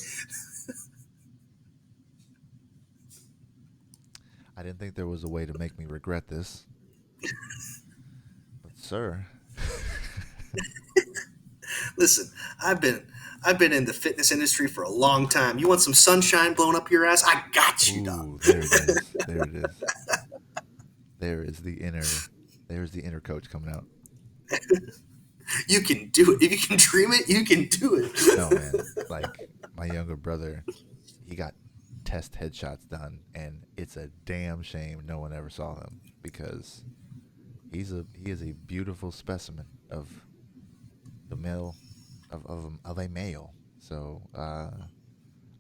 I didn't think there was a way to make me regret this, but sir. Listen, I've been in the fitness industry for a long time. You want some sunshine blowing up your ass? I got you, dog. Ooh, there it is. There it is. There is the inner. There's the inner coach coming out. You can do it. If you can dream it, you can do it. No, man. Like my younger brother, he got test headshots done, and it's a damn shame no one ever saw them because he is a beautiful specimen of the male of a male. So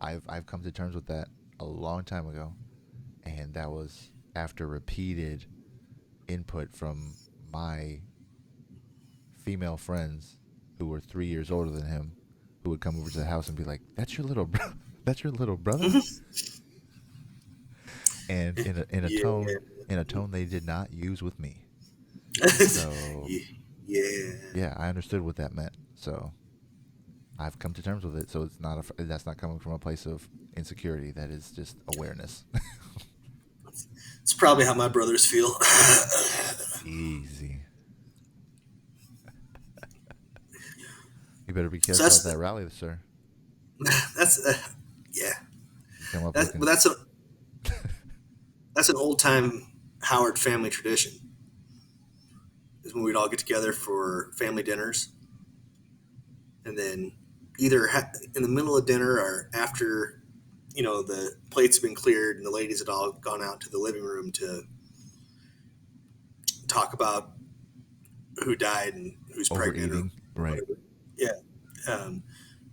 I've come to terms with that a long time ago, and that was after repeated input from my female friends who were 3 years older than him, who would come over to the house and be like, "That's your little that's your little brother," and in a Yeah. tone they did not use with me. So Yeah. yeah, I understood what that meant. So I've come to terms with it. So it's not that's not coming from a place of insecurity. That is just awareness. It's probably how my brothers feel. Easy. You better be So careful at that rally, sir. that's yeah. You come up That's looking. but that's an old time Howard family tradition. Is when we'd all get together for family dinners, and then either in the middle of dinner or after, the plates have been cleared and the ladies had all gone out to the living room to talk about who died and who's pregnant or Overeating, right? whatever. Yeah. Um,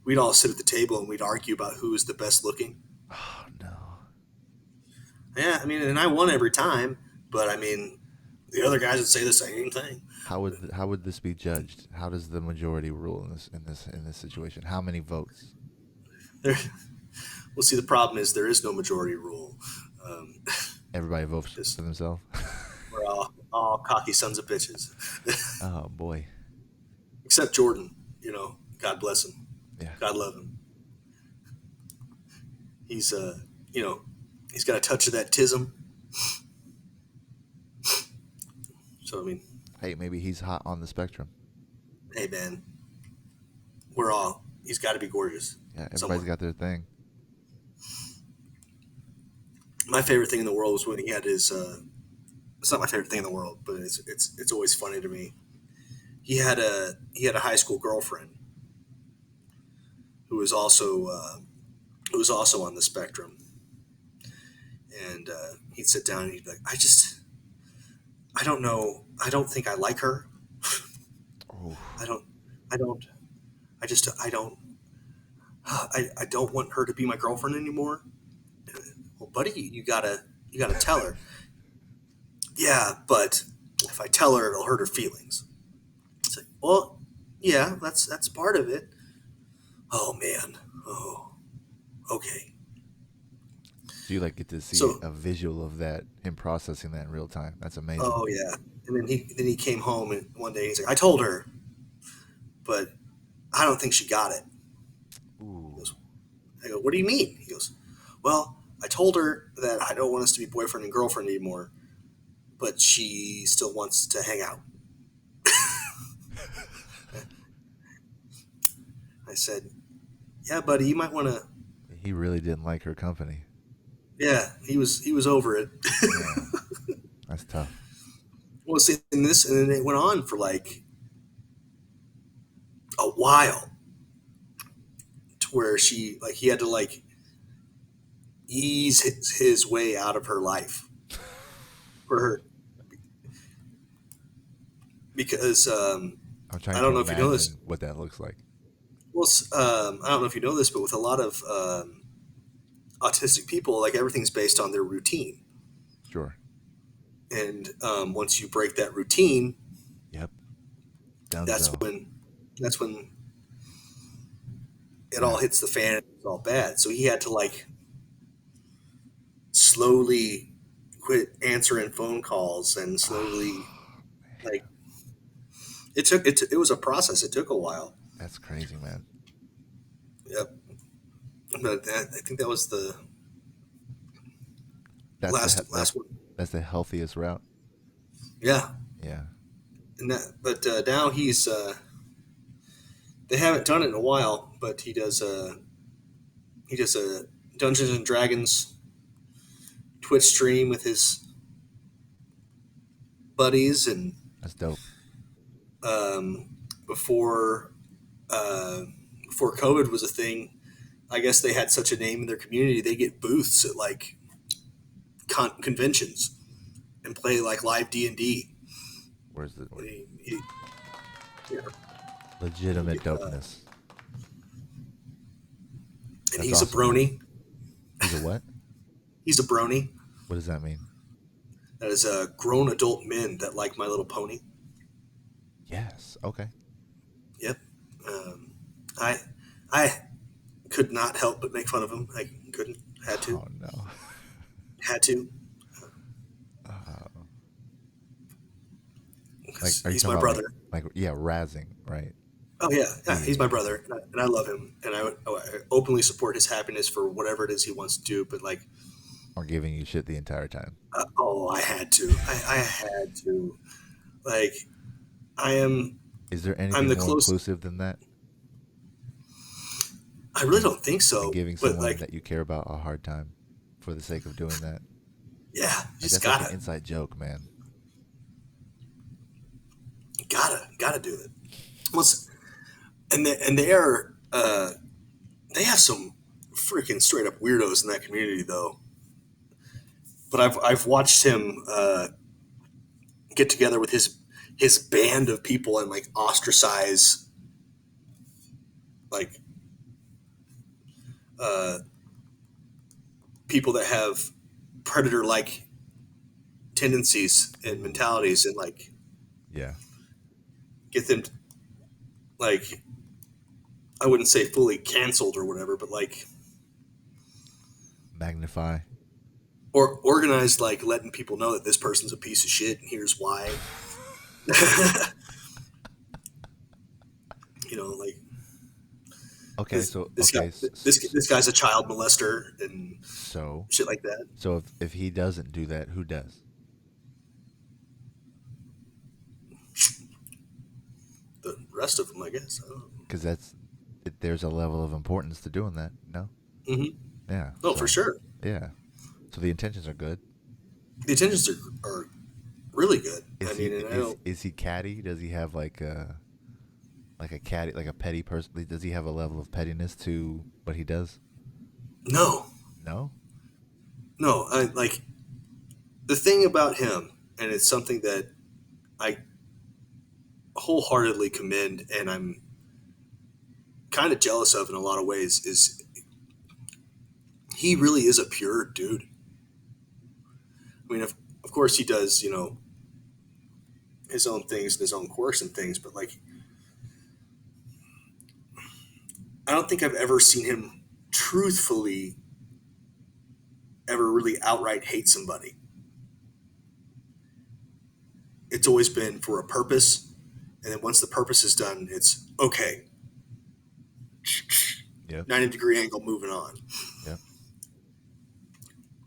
we'd all sit at the table and we'd argue about who was the best looking. Oh no. Yeah, I mean, and I won every time, but I mean, the other guys would say the same thing. How would this be judged? How does the majority rule in this situation? How many votes? There, well, see, the problem is there is no majority rule. Um, Everybody votes Just- for themselves. we're all cocky sons of bitches, Oh boy. except Jordan. God bless him. Yeah. God love him. He's he's got a touch of that tism. So I mean, Hey, maybe he's hot on the spectrum. hey man, he's got to be gorgeous. Yeah, everybody's somewhere. got their thing. My favorite thing in the world was when he had his. It's not my favorite thing in the world, but it's always funny to me. He had a high school girlfriend who was also on the spectrum, and he'd sit down and he'd be like, I don't know, I don't think I like her. Oh, I don't, I don't, I don't, I don't want her to be my girlfriend anymore. Well, buddy, you gotta tell her. Yeah, but if I tell her, it'll hurt her feelings. It's like, well, yeah, that's part of it. Oh man. Oh, okay. do you like get to see So- a visual of that, him processing that in real time? That's amazing. Oh yeah. And then he came home and one day he's like, I told her, but I don't think she got it. Ooh. I go, what do you mean? He goes, well, I told her that I don't want us to be boyfriend and girlfriend anymore, but she still wants to hang out. I said, yeah, buddy, you might want to. He really didn't like her company. Yeah, he was over it. Yeah. That's tough. Well, see, and then it went on for like a while, to where he had to like ease his way out of her life for her, because I'm trying I to don't know if you know this. imagine what that looks like. Well, I don't know if you know this, but with a lot of autistic people, like everything's based on their routine, Sure. and once you break that routine, Yep. that's Dunzo. when it all hits the fan. It's all bad. So he had to like slowly quit answering phone calls and slowly, like, it was a process. It took a while. That's crazy, man. Yep. But I think that was the That's last one. that's the healthiest route. Yeah. Yeah. And but now they haven't done it in a while, but he does a Dungeons and Dragons Twitch stream with his buddies, and That's dope. um, before uh, before COVID was a thing, I guess they had such a name in their community. They get booths at like conventions and play like live D&D. Where's the Here. legitimate dopeness? And That's he's awesome. a brony. He's a what? He's a brony. What does that mean? That is grown adult men that like My Little Pony. Yes. Okay. Yep. Um, I could not help but make fun of him. I couldn't. Had to. Oh no. Had to. Like, are you He's talking my about brother. like yeah, razzing, right? Oh yeah, he's my brother, and I love him, and I openly support his happiness for whatever it is he wants to do. But like, Or giving you shit the entire time. I had to. I had to. Like, I am. Is there I'm anything the more close. inclusive than that? I really don't think so. And giving But someone like, that you care about a hard time for the sake of doing that? yeah, Like, just that's like an gotta inside joke, man. gotta do it. Once, and they are they have some freaking straight up weirdos in that community though. But I've watched him get together with his band of people and like ostracize like uh, people that have predator like tendencies and mentalities, and like Yeah. get them like, I wouldn't say fully canceled or whatever, but like, Magnify. or organized, like letting people know that this person's a piece of shit and here's why. You know, like Okay, so this okay, guy, this guy's a child molester and so shit like that. so if he doesn't do that, who does? The rest of them, I guess. I don't Because there's a level of importance to doing that. No. know. Yeah. Oh, so, for sure. Yeah. So the intentions are good. The intentions are really good. Is I he mean, and I don't. is he catty? Does he have like a catty, like a petty person? Does he have a level of pettiness to what he does? No, No. no. I like the thing about him, and it's something that I wholeheartedly commend, and I'm kind of jealous of in a lot of ways. Is he really is a pure dude? I mean, of course he does, you know, his own things and his own quirks and things, but like, I don't think I've ever seen him truthfully ever really outright hate somebody. It's always been for a purpose, and then once the purpose is done, it's okay. Yep. 90-degree angle, moving on. Yep.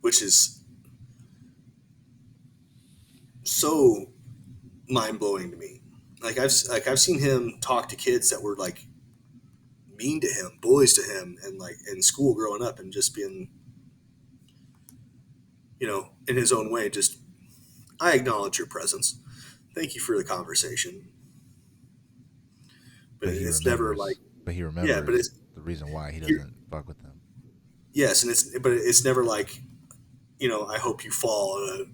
Which is so mind blowing to me. Like I've seen him talk to kids that were like mean to him, bullies to him, and like in school growing up, and just being, you know, in his own way, just, I acknowledge your presence. Thank you for the conversation. But But he it's remembers. never like, But he remembers yeah, but it's, the reason why he you're- doesn't fuck with them. yes, and it's never like, you know, I hope you fall on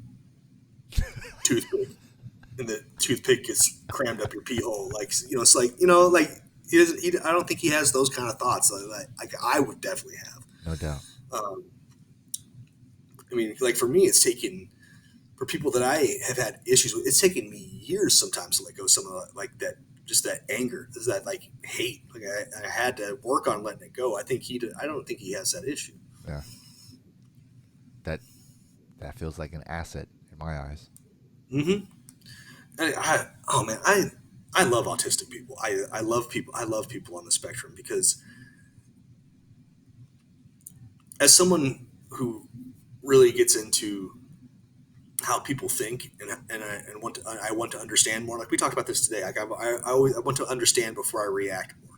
a toothpick and the toothpick gets crammed up your pee hole. Like, you know, it's like, you know, like I don't think he has those kind of thoughts like I would definitely have. No doubt. Um, I mean, like for me, it's taken, for people that I have had issues with, it's taken me years sometimes to let go of some of like that, just that anger, that like hate. Like I had to work on letting it go. I don't think he has that issue. Yeah. that feels like an asset in my eyes. Mm-hmm. Oh man, I love autistic people. I love people. I love people on the spectrum because as someone who really gets into how people think I want to understand more. Like we talked about this today. Like I want to understand before I react more.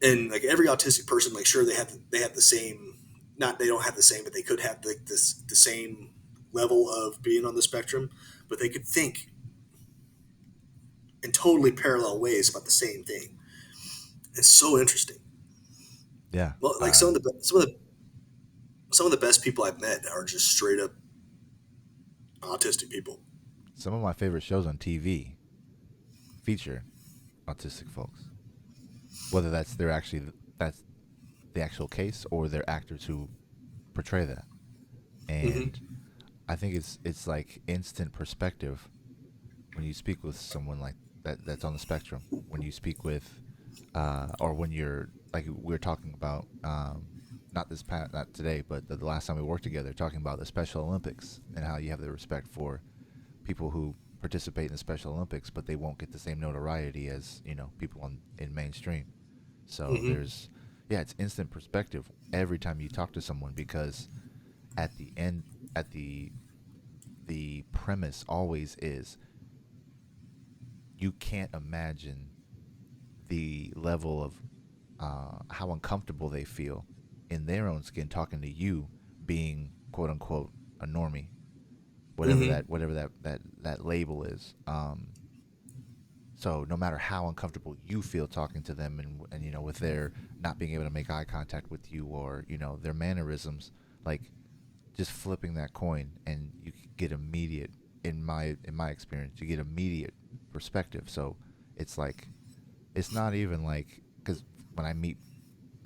And like every autistic person, like sure they have the same, not they don't have the same, but they could have like the same level of being on the spectrum, but they could think in totally parallel ways about the same thing. It's so interesting. Yeah. Well, like some of the best people I've met are just straight up autistic people. Some of my favorite shows on TV feature autistic folks. Whether that's the actual case or they're actors who portray that. Mm-hmm. And I think it's like instant perspective when you speak with someone like that's on the spectrum. When you speak with or when you're like we are talking about not today, but the last time we worked together talking about the Special Olympics and how you have the respect for people who participate in the Special Olympics, but they won't get the same notoriety as people in mainstream. So Mm-hmm. there's yeah, it's instant perspective every time you talk to someone because at the end at the premise always is you can't imagine the level of how uncomfortable they feel in their own skin talking to you being quote unquote a normie, Mm-hmm. whatever that label is. So no matter how uncomfortable you feel talking to them and with their not being able to make eye contact with you or their mannerisms, like just flipping that coin and you get immediate in my experience you get immediate perspective. So it's like it's not even like because when I meet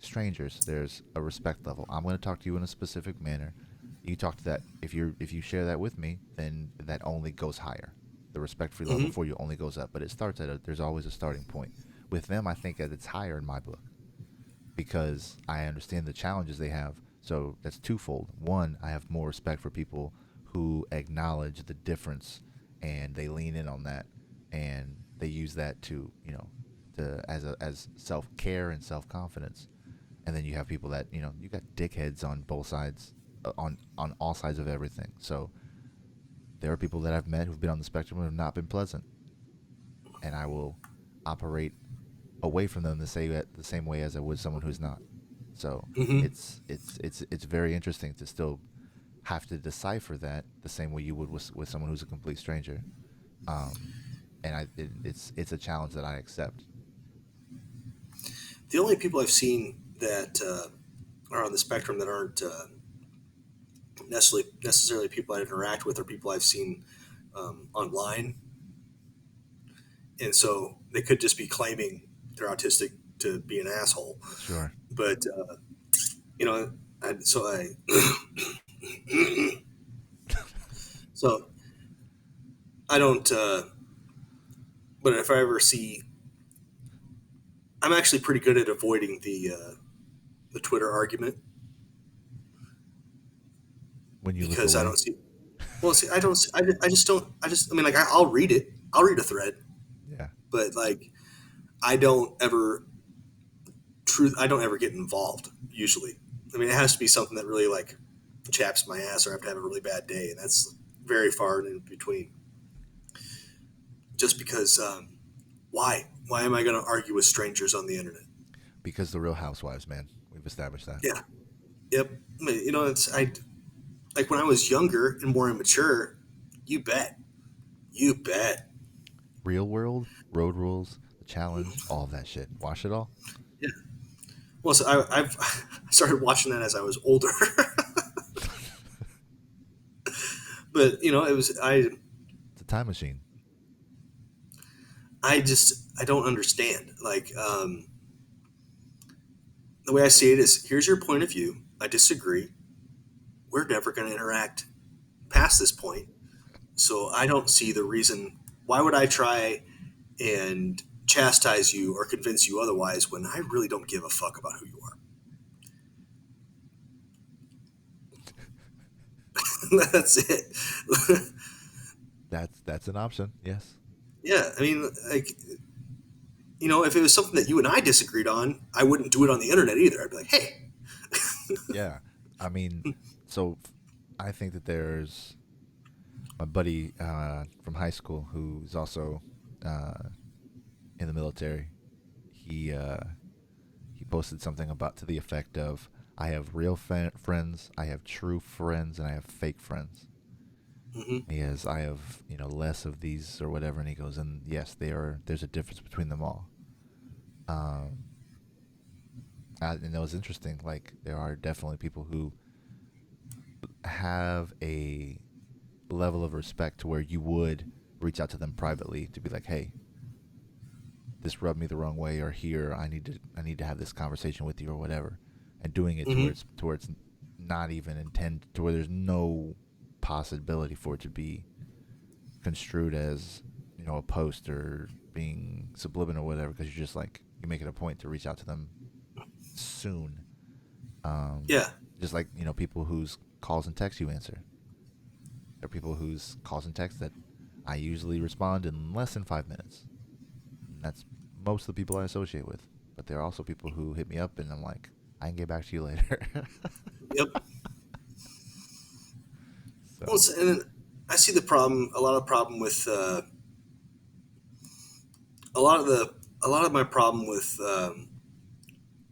strangers, there's a respect level. I'm going to talk to you in a specific manner. You talk to that if you share that with me, then that only goes higher. The respect free level Mm-hmm. for you only goes up, but it starts there's always a starting point. With them, I think that it's higher in my book because I understand the challenges they have. So that's twofold. One, I have more respect for people who acknowledge the difference and they lean in on that and they use that as self care and self confidence. And then you have people that you got dickheads on both sides, on all sides of everything. So there are people that I've met who've been on the spectrum and have not been pleasant, and I will operate away from them the same way as I would someone who's not. So Mm-hmm. it's very interesting to still have to decipher that the same way you would with someone who's a complete stranger. Um, and it's a challenge that I accept. The only people I've seen that are on the spectrum that aren't necessarily people I interact with are people I've seen online, and so they could just be claiming they're autistic to be an asshole. Sure. But you know, so I so I don't. But if I ever see, I'm actually pretty good at avoiding the Twitter argument When you look because I away. don't see. Well, see, I don't. I just don't. I just. I mean, like I'll read it. I'll read a thread, Yeah. but like I don't ever I don't ever get involved usually. I mean, it has to be something that really like chaps my ass, or I have to have a really bad day, and that's very far in between. Just because, why? Why am I going to argue with strangers on the internet? Because the Real Housewives, man, we've established that. Yeah. Yep. I mean, it's I like when I was younger and more immature. You bet. You bet. Real World, Road Rules, The Challenge, all of that shit. Watch it all. Yeah. Well, so I've I started watching that as I was older, but it was It's a time machine. I don't understand. Like, the way I see it is here's your point of view. I disagree. We're never going to interact past this point. So I don't see the reason. Why would I try and chastise you or convince you otherwise when I really don't give a fuck about who you are? That's it. That's an option. Yes. Yeah, I mean, like, if it was something that you and I disagreed on, I wouldn't do it on the internet either. I'd be like, hey, Yeah. I mean, so I think that there's my buddy from high school who's also uh, in the military. He he posted something about to the effect of, "I have real friends, I have true friends, and I have fake friends." hmm He has, "I have less of these or whatever," and he goes, "And yes, they are. There's a difference between them all." Um, and that was interesting. Like there are definitely people who have a level of respect to where you would reach out to them privately to be like, "Hey, this rubbed me the wrong way," or "Here, I need to have this conversation with you," or whatever, and doing it hmm to where it's not even intended, to where there's no possibility for it to be construed as a post or being subliminal or whatever, because you're just like, you make it a point to reach out to them soon. Um, yeah, just like people whose calls and texts you answer. There are people whose calls and texts that I usually respond in less than 5 minutes. And that's most of the people I associate with. But there are also people who hit me up and I'm like, I can get back to you later. yep. Well, So, and I see the problem, a lot of problem with a lot of the a lot of my problem with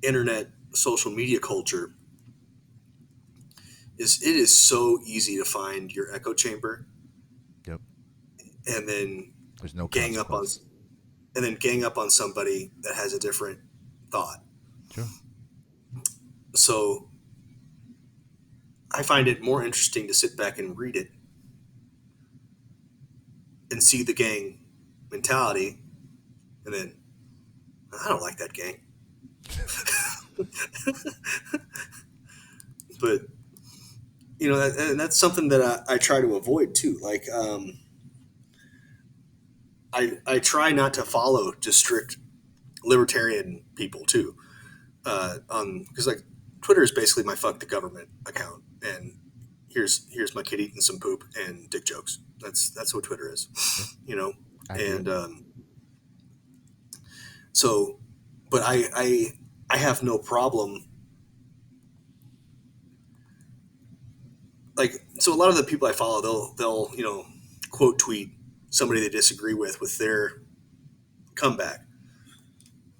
internet social media culture is it is so easy to find your echo chamber yep, and then there's no gang up on consequence. somebody that has a different thought. True. So I find it more interesting to sit back and read it and see the gang mentality, and then I don't like that gang. But and that's something that I try to avoid too. Like I try not to follow just strict libertarian people too. Because like Twitter is basically my fuck the government account, and here's my kid eating some poop and dick jokes. That's what Twitter is, Yeah, you know. accurate. And so, but I have no problem. Like, so a lot of the people I follow, they'll quote tweet somebody they disagree with their comeback.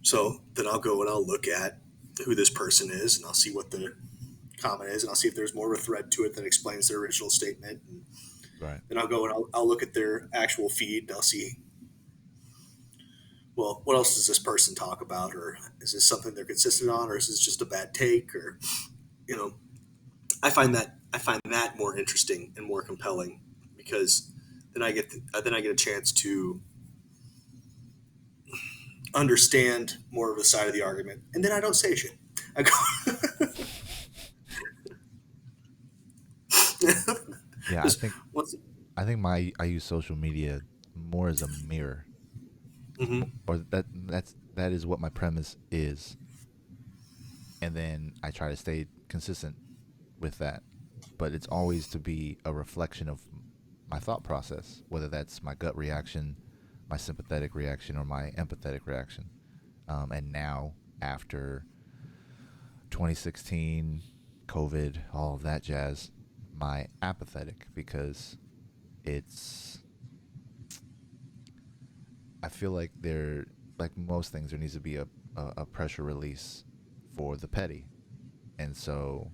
So then I'll go and I'll look at who this person is, and I'll see what the comment is, and I'll see if there's more of a thread to it that explains their original statement. And Right. then I'll go and I'll look at their actual feed, and I'll see, well, what else does this person talk about, or is this something they're consistent on, or is this just a bad take, or you know, I find that more interesting and more compelling because then I get a chance to understand more of the side of the argument, and then I don't say shit. I go, Yeah, I just think once. I think I use social media more as a mirror, Mm-hmm. or that is what my premise is, and then I try to stay consistent with that. But it's always to be a reflection of my thought process, whether that's my gut reaction, my sympathetic reaction, or my empathetic reaction. And now, after 2016, COVID, all of that jazz, my apathetic, because it's, I feel like like most things, there needs to be a pressure release for the petty. And so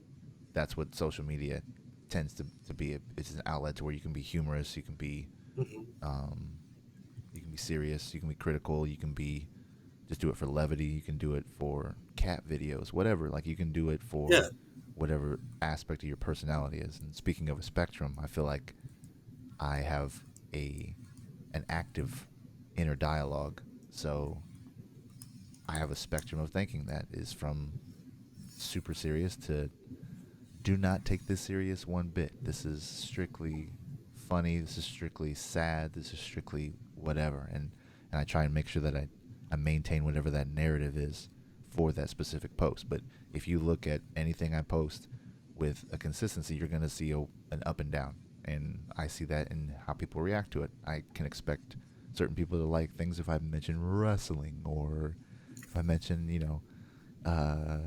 that's what social media tends to be. It's an outlet to where you can be humorous, Mm-hmm. um, you can be serious, you can be critical, you can be just do it for levity, you can do it for cat videos, whatever. Like you can do it Yeah. for whatever aspect of your personality is. And speaking of a spectrum, I feel like I have a an active inner dialogue. So I have a spectrum of thinking that is from super serious to do not take this serious one bit. This is strictly funny. This is strictly sad. This is strictly whatever. And I try and make sure that I maintain whatever that narrative is for that specific post. But if you look at anything I post, with a consistency, you're going to see an up and down. And I see that in how people react to it. I can expect certain people to like things if I mention wrestling, or if I mention, uh,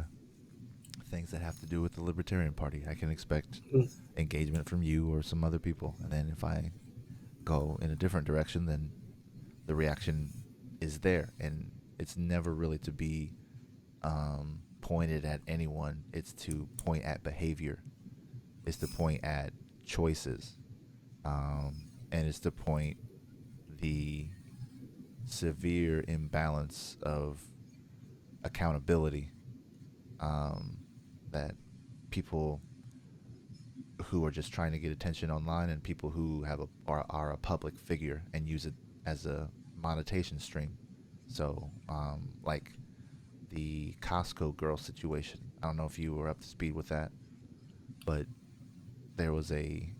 things that have to do with the Libertarian Party. I can expect engagement from you or some other people. And then if I go in a different direction, then the reaction is there. And it's never really to be pointed at anyone. It's to point at behavior. It's to point at choices. And it's to point the severe imbalance of accountability that people who are just trying to get attention online, and people who are a public figure and use it as a monetization stream. So, like the Costco girl situation. I don't know if you were up to speed with that, but there was a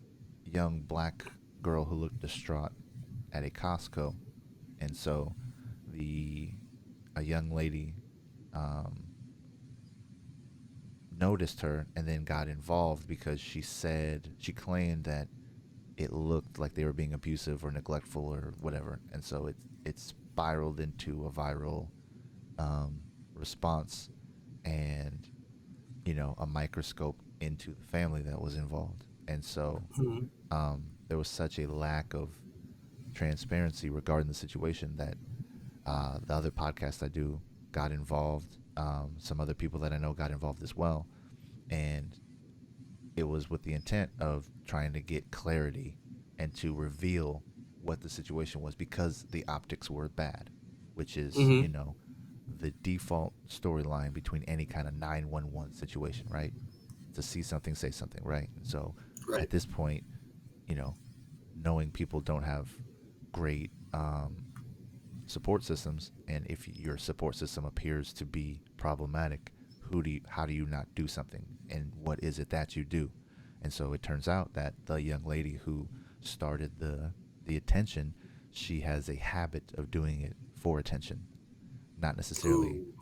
young black girl who looked distraught at a Costco, and so the a young lady um, noticed her and then got involved because she claimed that it looked like they were being abusive or neglectful or whatever, and so it spiraled into a viral um, response, and a microscope into the family that was involved, and so there was such a lack of transparency regarding the situation that the other podcast I do got involved. Some other people that I know got involved as well, and it was with the intent of trying to get clarity and to reveal what the situation was, because the optics were bad, which is, Mm-hmm. the default storyline between any kind of 911 situation, right? To see something, say something, right? And so Right. at this point, you know, knowing people don't have great support systems, and if your support system appears to be problematic, how do you not do something, and what is it that you do? And so it turns out that the young lady who started the attention, she has a habit of doing it for attention, not necessarily, Ooh.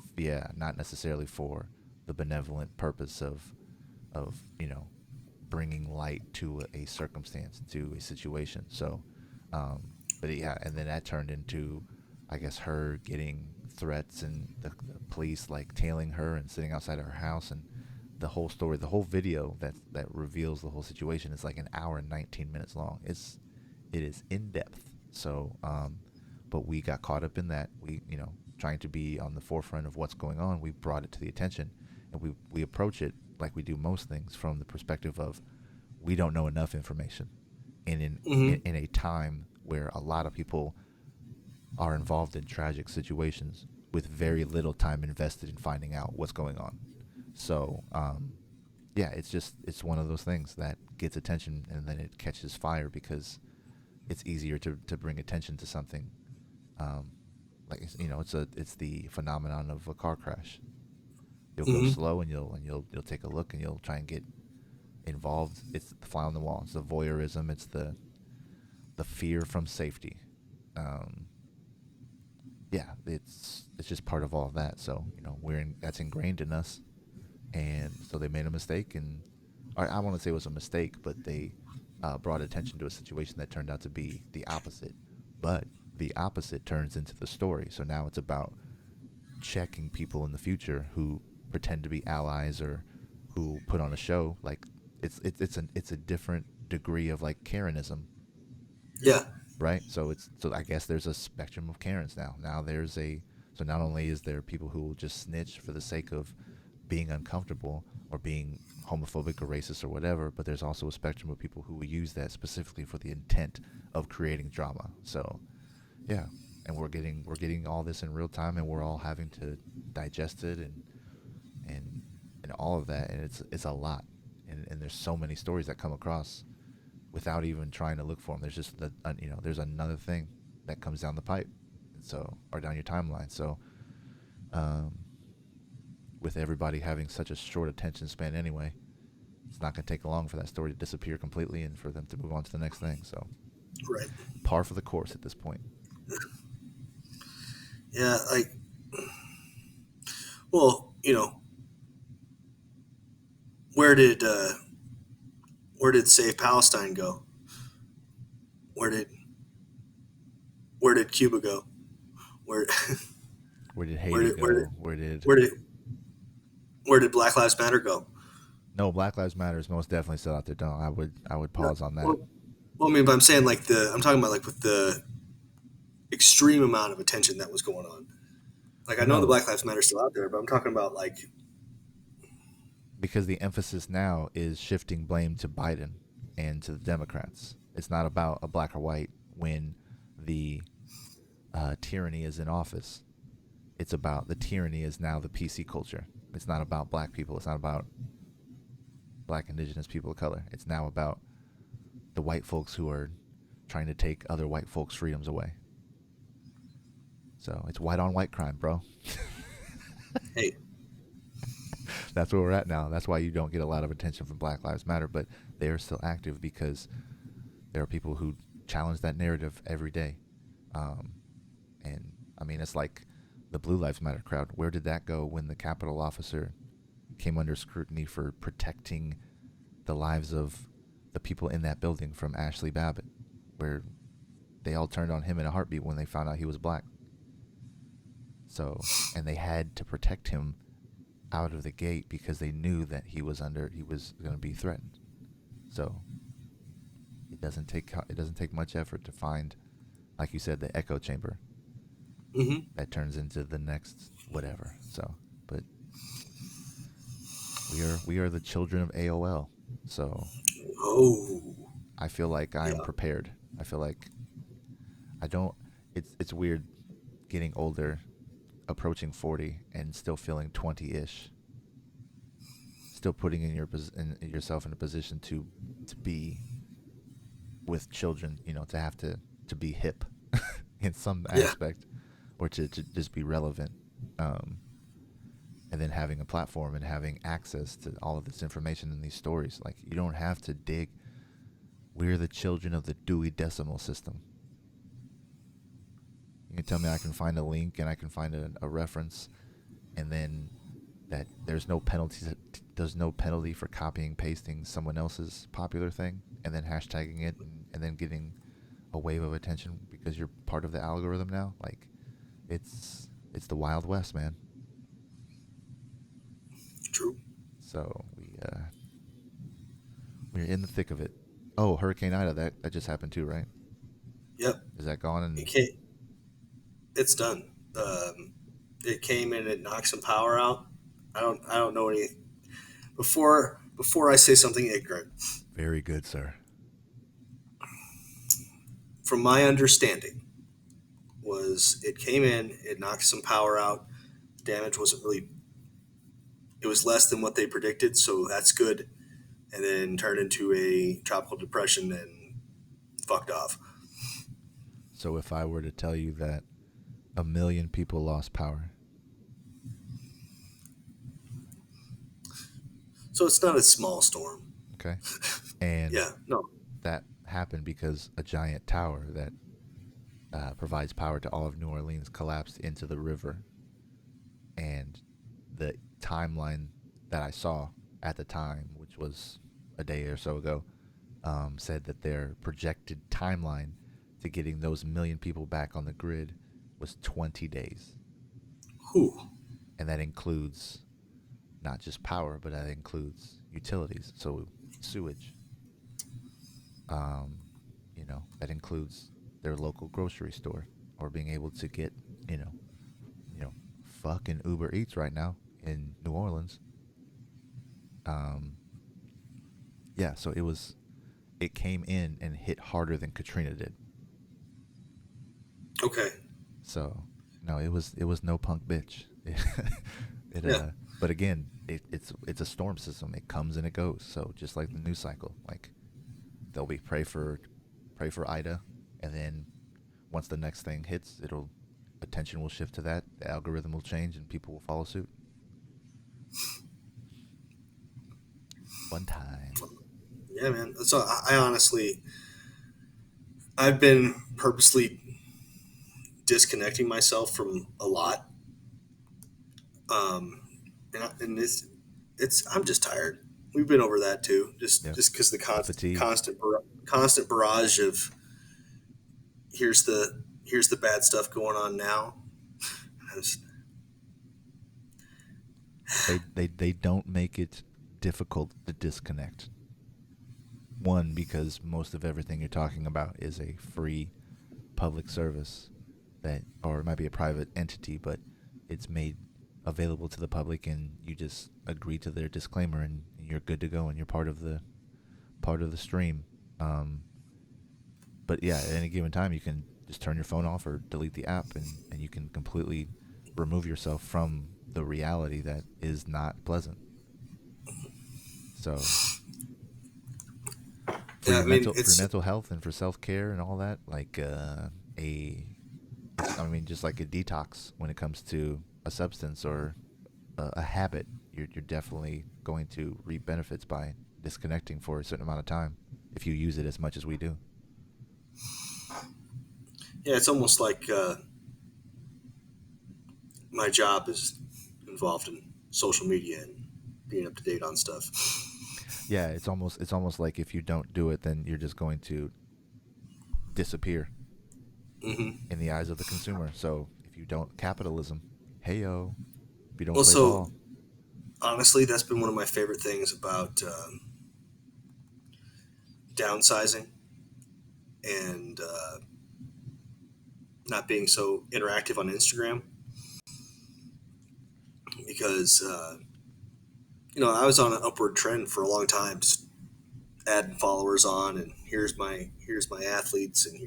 not necessarily for the benevolent purpose of bringing light to a circumstance, to a situation. So, but yeah, and then that turned into, I guess, her getting threats, and the police like tailing her and sitting outside of her house, and the whole story, the whole video that reveals the whole situation is like an hour and 19 minutes long. It is in depth. So, but we got caught up in that. We, trying to be on the forefront of what's going on, we brought it to the attention, and we approach it like we do most things, from the perspective of we don't know enough information, and Mm-hmm. in a time where a lot of people are involved in tragic situations with very little time invested in finding out what's going on. So, yeah, it's one of those things that gets attention and then it catches fire because it's easier to bring attention to something. Um, like, it's the phenomenon of a car crash. You'll go Mm-hmm. slow, and you'll take a look, and you'll try and get involved. It's the fly on the wall. It's the voyeurism. It's the fear from safety. Um, yeah, it's just part of all of that. So that's ingrained in us, and so they made a mistake, and or I want to say it was a mistake, but they brought attention to a situation that turned out to be the opposite. But the opposite turns into the story. So now it's about checking people in the future who pretend to be allies or who put on a show. Like it's a different degree of like Karenism, Yeah. right? So I guess there's a spectrum of Karens now. Now there's a so not only is there people who will just snitch for the sake of being uncomfortable or being homophobic or racist or whatever, but there's also a spectrum of people who will use that specifically for the intent of creating drama. So yeah, and we're getting all this in real time, and we're all having to digest it and and all of that, and it's a lot, and there's so many stories that come across without even trying to look for them. There's just there's another thing that comes down the pipe, or down your timeline. So, um, with everybody having such a short attention span anyway, it's not going to take long for that story to disappear completely and for them to move on to the next thing. So, Right. par for the course at this point. Yeah. Well, Where did where did Save Palestine go? Where did where did Cuba go? Where Where did where Haiti did where did go? Where did where did where did Black Lives Matter go? no Black Lives Matter is most definitely still out there. Don't I would No, pause on that. well, well, I mean, but I'm saying like I'm talking about like with the extreme amount of attention that was going on. Like I know the No, Black Lives Matter is still out there, but I'm talking about like because the emphasis now is shifting blame to Biden and to the Democrats. It's not about a black or white when the tyranny is in office. It's about the tyranny is now the PC culture. It's not about black people. It's not about black indigenous people of color. It's now about the white folks who are trying to take other white folks' freedoms away. So it's white on white crime, bro. hey, That's where we're at now. That's why you don't get a lot of attention from Black Lives Matter, but they are still active because there are people who challenge that narrative every day. Um, and I mean, it's like the Blue Lives Matter crowd. Where did that go when the Capitol officer came under scrutiny for protecting the lives of the people in that building from Ashley Babbitt, where they all turned on him in a heartbeat when they found out he was black? So, and they had to protect him out of the gate because they knew that he was going to be threatened. So it doesn't take much effort to find, like you said, the echo chamber mm-hmm. that turns into the next whatever. So, but we are the children of AOL. So Oh, I feel like I am yeah, prepared. I feel like I don't. It's weird getting older, approaching 40, and still feeling 20-ish. Still putting yourself in a position to be with children. To have to be hip in some yeah, aspect, or to just be relevant. Um, and then having a platform and having access to all of this information and these stories. Like, you don't have to dig. We're the children of the Dewey Decimal System. You can tell me I can find a link and I can find a reference, and then that there's no penalty for copying pasting someone else's popular thing and then hashtagging it, and then getting a wave of attention because you're part of the algorithm now. Like, it's the Wild West, man. true. So we're in the thick of it. Oh, Hurricane Ida, that just happened too, right? Yep, Is that gone? it And can't. It's done. It came in and knocked some power out. I don't know any before I say something ignorant. very good, sir. From my understanding, was it came in, it knocked some power out. Damage wasn't really. It was less than what they predicted, so that's good. And then turned into a tropical depression and fucked off. So if I were to tell you that 1 million people lost power, So it's not a small storm. okay, and Yeah, no, that happened because a giant tower that provides power to all of New Orleans collapsed into the river, and the timeline that I saw at the time, which was a day or so ago, said that their projected timeline to getting those 1 million people back on the grid was 20 days. whew, And that includes not just power, but that includes utilities, so sewage. Um, that includes their local grocery store, or being able to get, you know, fucking Uber Eats right now in New Orleans. Um, yeah, so it came in and hit harder than Katrina did. okay, So no, it was no punk bitch. it yeah, but again, it's a storm system. It comes and it goes. So just like the news cycle, like they'll be pray for Ida, and then once the next thing hits, attention will shift to that. The algorithm will change, and people will follow suit. Fun time. yeah, man. So I honestly, I've been purposely disconnecting myself from a lot, and it's I'm just tired. we've been over that too. Yep. Just because the The fatigue. constant barrage of here's the bad stuff going on now. Just, They don't make it difficult to disconnect. One, because most of everything you're talking about is a free public service that, or it might be a private entity, but it's made available to the public, and you just agree to their disclaimer, and you're good to go, and you're part of the stream. Um, but yeah, at any given time, you can just turn your phone off or delete the app, and you can completely remove yourself from the reality that is not pleasant. So yeah, I mean for your it's mental health and for self care and all that, like a it's I mean just like a detox when it comes to a substance or a habit, you're definitely going to reap benefits by disconnecting for a certain amount of time if you use it as much as we do. yeah, it's almost like my job is involved in social media and being up to date on stuff. Yeah, it's almost like if you don't do it, then you're just going to disappear Hmm. in the eyes of the consumer. So if you don't capitalism, hey yo, if you don't Well, play so ball, honestly, that's been one of my favorite things about downsizing and not being so interactive on Instagram because I was on an upward trend for a long time, just adding followers on, and here's my athletes, and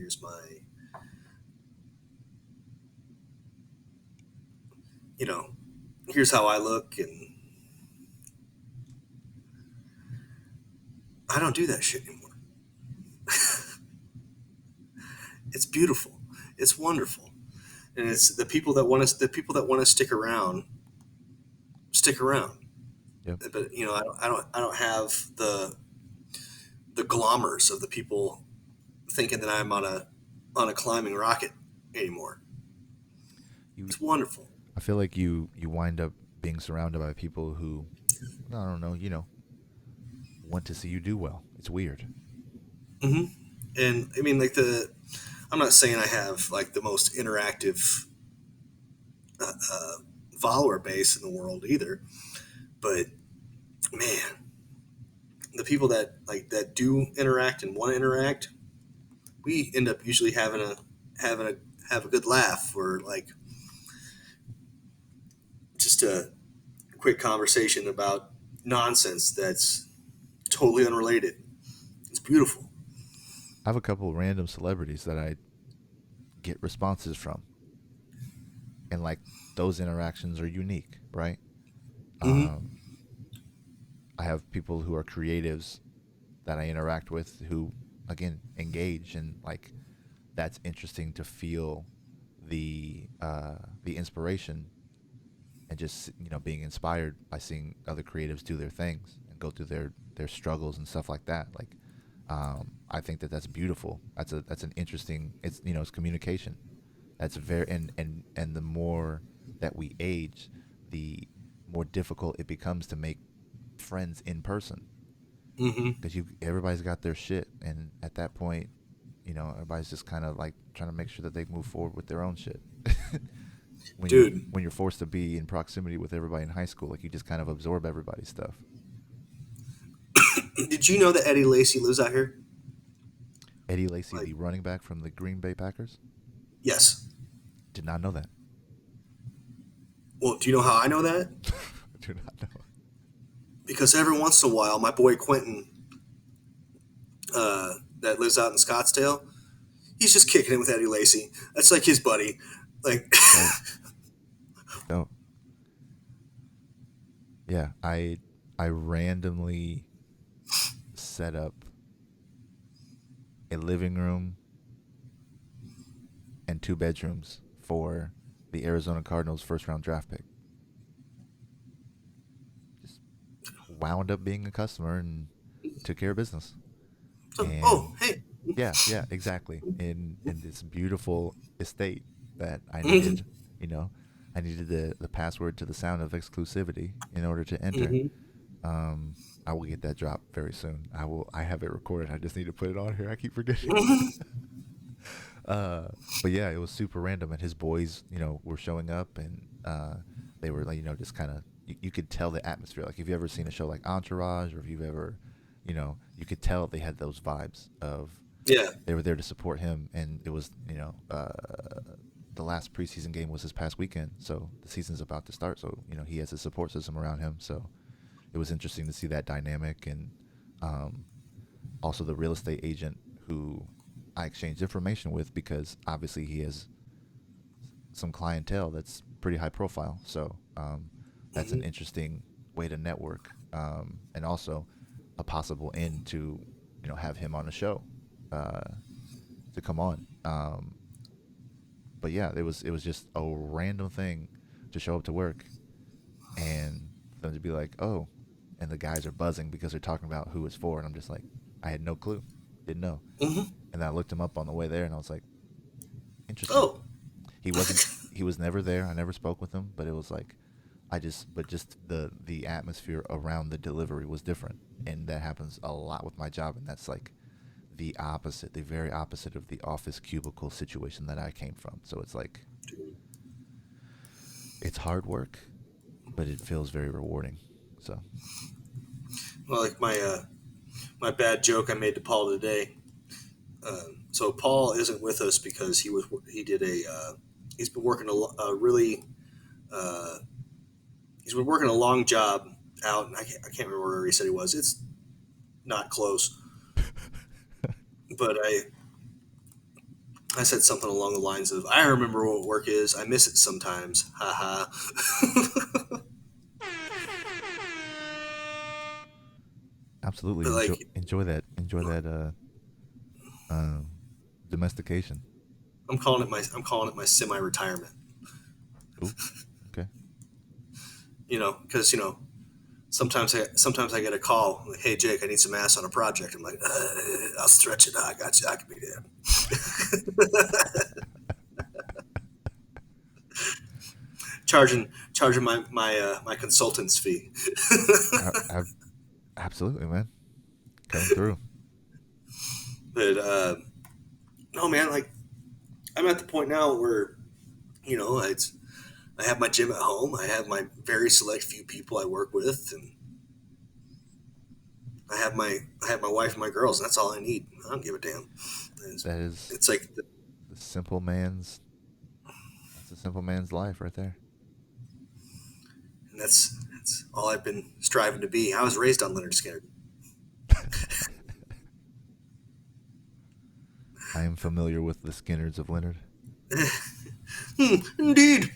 you know here's how I look, and I don't do that shit anymore. It's beautiful, it's wonderful, and it's the people that want to stick around. yep. But I don't have the glommers of the people thinking that I'm on a climbing rocket anymore. You It's wonderful. I feel like you wind up being surrounded by people who I don't know, want to see you do well. It's weird. Hmm. And I mean, I'm not saying I have like the most interactive uh, follower base in the world either, but man, the people that do interact and want to interact, we end up usually having a have a good laugh or like just a quick conversation about nonsense that's totally unrelated. It's beautiful. I have a couple random celebrities that I get responses from, and like those interactions are unique, right? Hmm. Um, I have people who are creatives that I interact with who, again, engage, and like that's interesting to feel the inspiration and just being inspired by seeing other creatives do their things and go through their struggles and stuff like that. Like, I think that that's beautiful. That's an interesting. It's communication. That's very and the more that we age, the more difficult it becomes to make friends in person Hmm. because you everybody's got their shit, and at that point, everybody's just kind of like trying to make sure that they move forward with their own shit. Dude, When you're forced to be in proximity with everybody in high school, like you just kind of absorb everybody's stuff. did you know that Eddie Lacy lives out here? Eddie Lacy, Like, the running back from the Green Bay Packers, yes. did not know that. Well, do you know how I know that? Do not know. Because every once in a while, my boy Quentin, that lives out in Scottsdale, he's just kicking it with Eddie Lacy. That's like his buddy. Like, Dope, dope. Yeah, I randomly set up a living room and two bedrooms for the Arizona Cardinals first round draft pick. Just wound up being a customer and took care of business. so, oh, And hey. yeah, yeah, exactly. In this beautiful estate that I Hmm. needed, you know, I needed the password to the sound of exclusivity in order to enter. Hmm. I will get that drop very soon. I have it recorded. I just need to put it on here. I keep forgetting. uh, but yeah, it was super random, and his boys, were showing up, and they were like, just kind of you could tell the atmosphere. Like if you ever seen a show like Entourage, or if you've ever, you could tell they had those vibes of Yeah. they were there to support him, and it was the last preseason game was this past weekend, so the season's about to start. So he has a support system around him. So it was interesting to see that dynamic, and um, also the real estate agent who I exchanged information with because obviously he has some clientele that's pretty high profile. So that's an Hmm. interesting way to network, and also a possible end to have him on a show uh, to come on. But yeah, it was just a random thing to show up to work and for them to be like, oh, and the guys are buzzing because they're talking about who it's for, and I'm just like, I had no clue, didn't know, Hmm. and then I looked him up on the way there, and I was like, interesting. Oh. He was never there. I never spoke with him, but it was like, but just the atmosphere around the delivery was different, and that happens a lot with my job, and that's like the opposite, the very opposite of the office cubicle situation that I came from. So it's like it's hard work, but it feels very rewarding. So Well, like my bad joke I made to Paul today. So Paul isn't with us because he did he's been working a really uh, he's been working a long job out, and I can't remember where he said he was. It's not close, but I said something along the lines of, "I remember what work is. I miss it sometimes." Ha ha. absolutely But like, enjoy that um, domestication. I'm calling it my semi-retirement. Ooh, okay. Because sometimes I get a call like, "Hey Jake, I need some ass on a project." I'm like, "I'll stretch it. I got you. I can be there." Charging my consultant's fee. I absolutely, man, coming through. But no, man, like I'm at the point now where it's I have my gym at home. I have my very select few people I work with, and I have my wife and my girls. And that's all I need. I don't give a damn. It's, That is it's like, the simple man's. That's a simple man's life right there. and that's all I've been striving to be. I was raised on Leonard Skinner. I am familiar with the Skinners of Leonard. Indeed.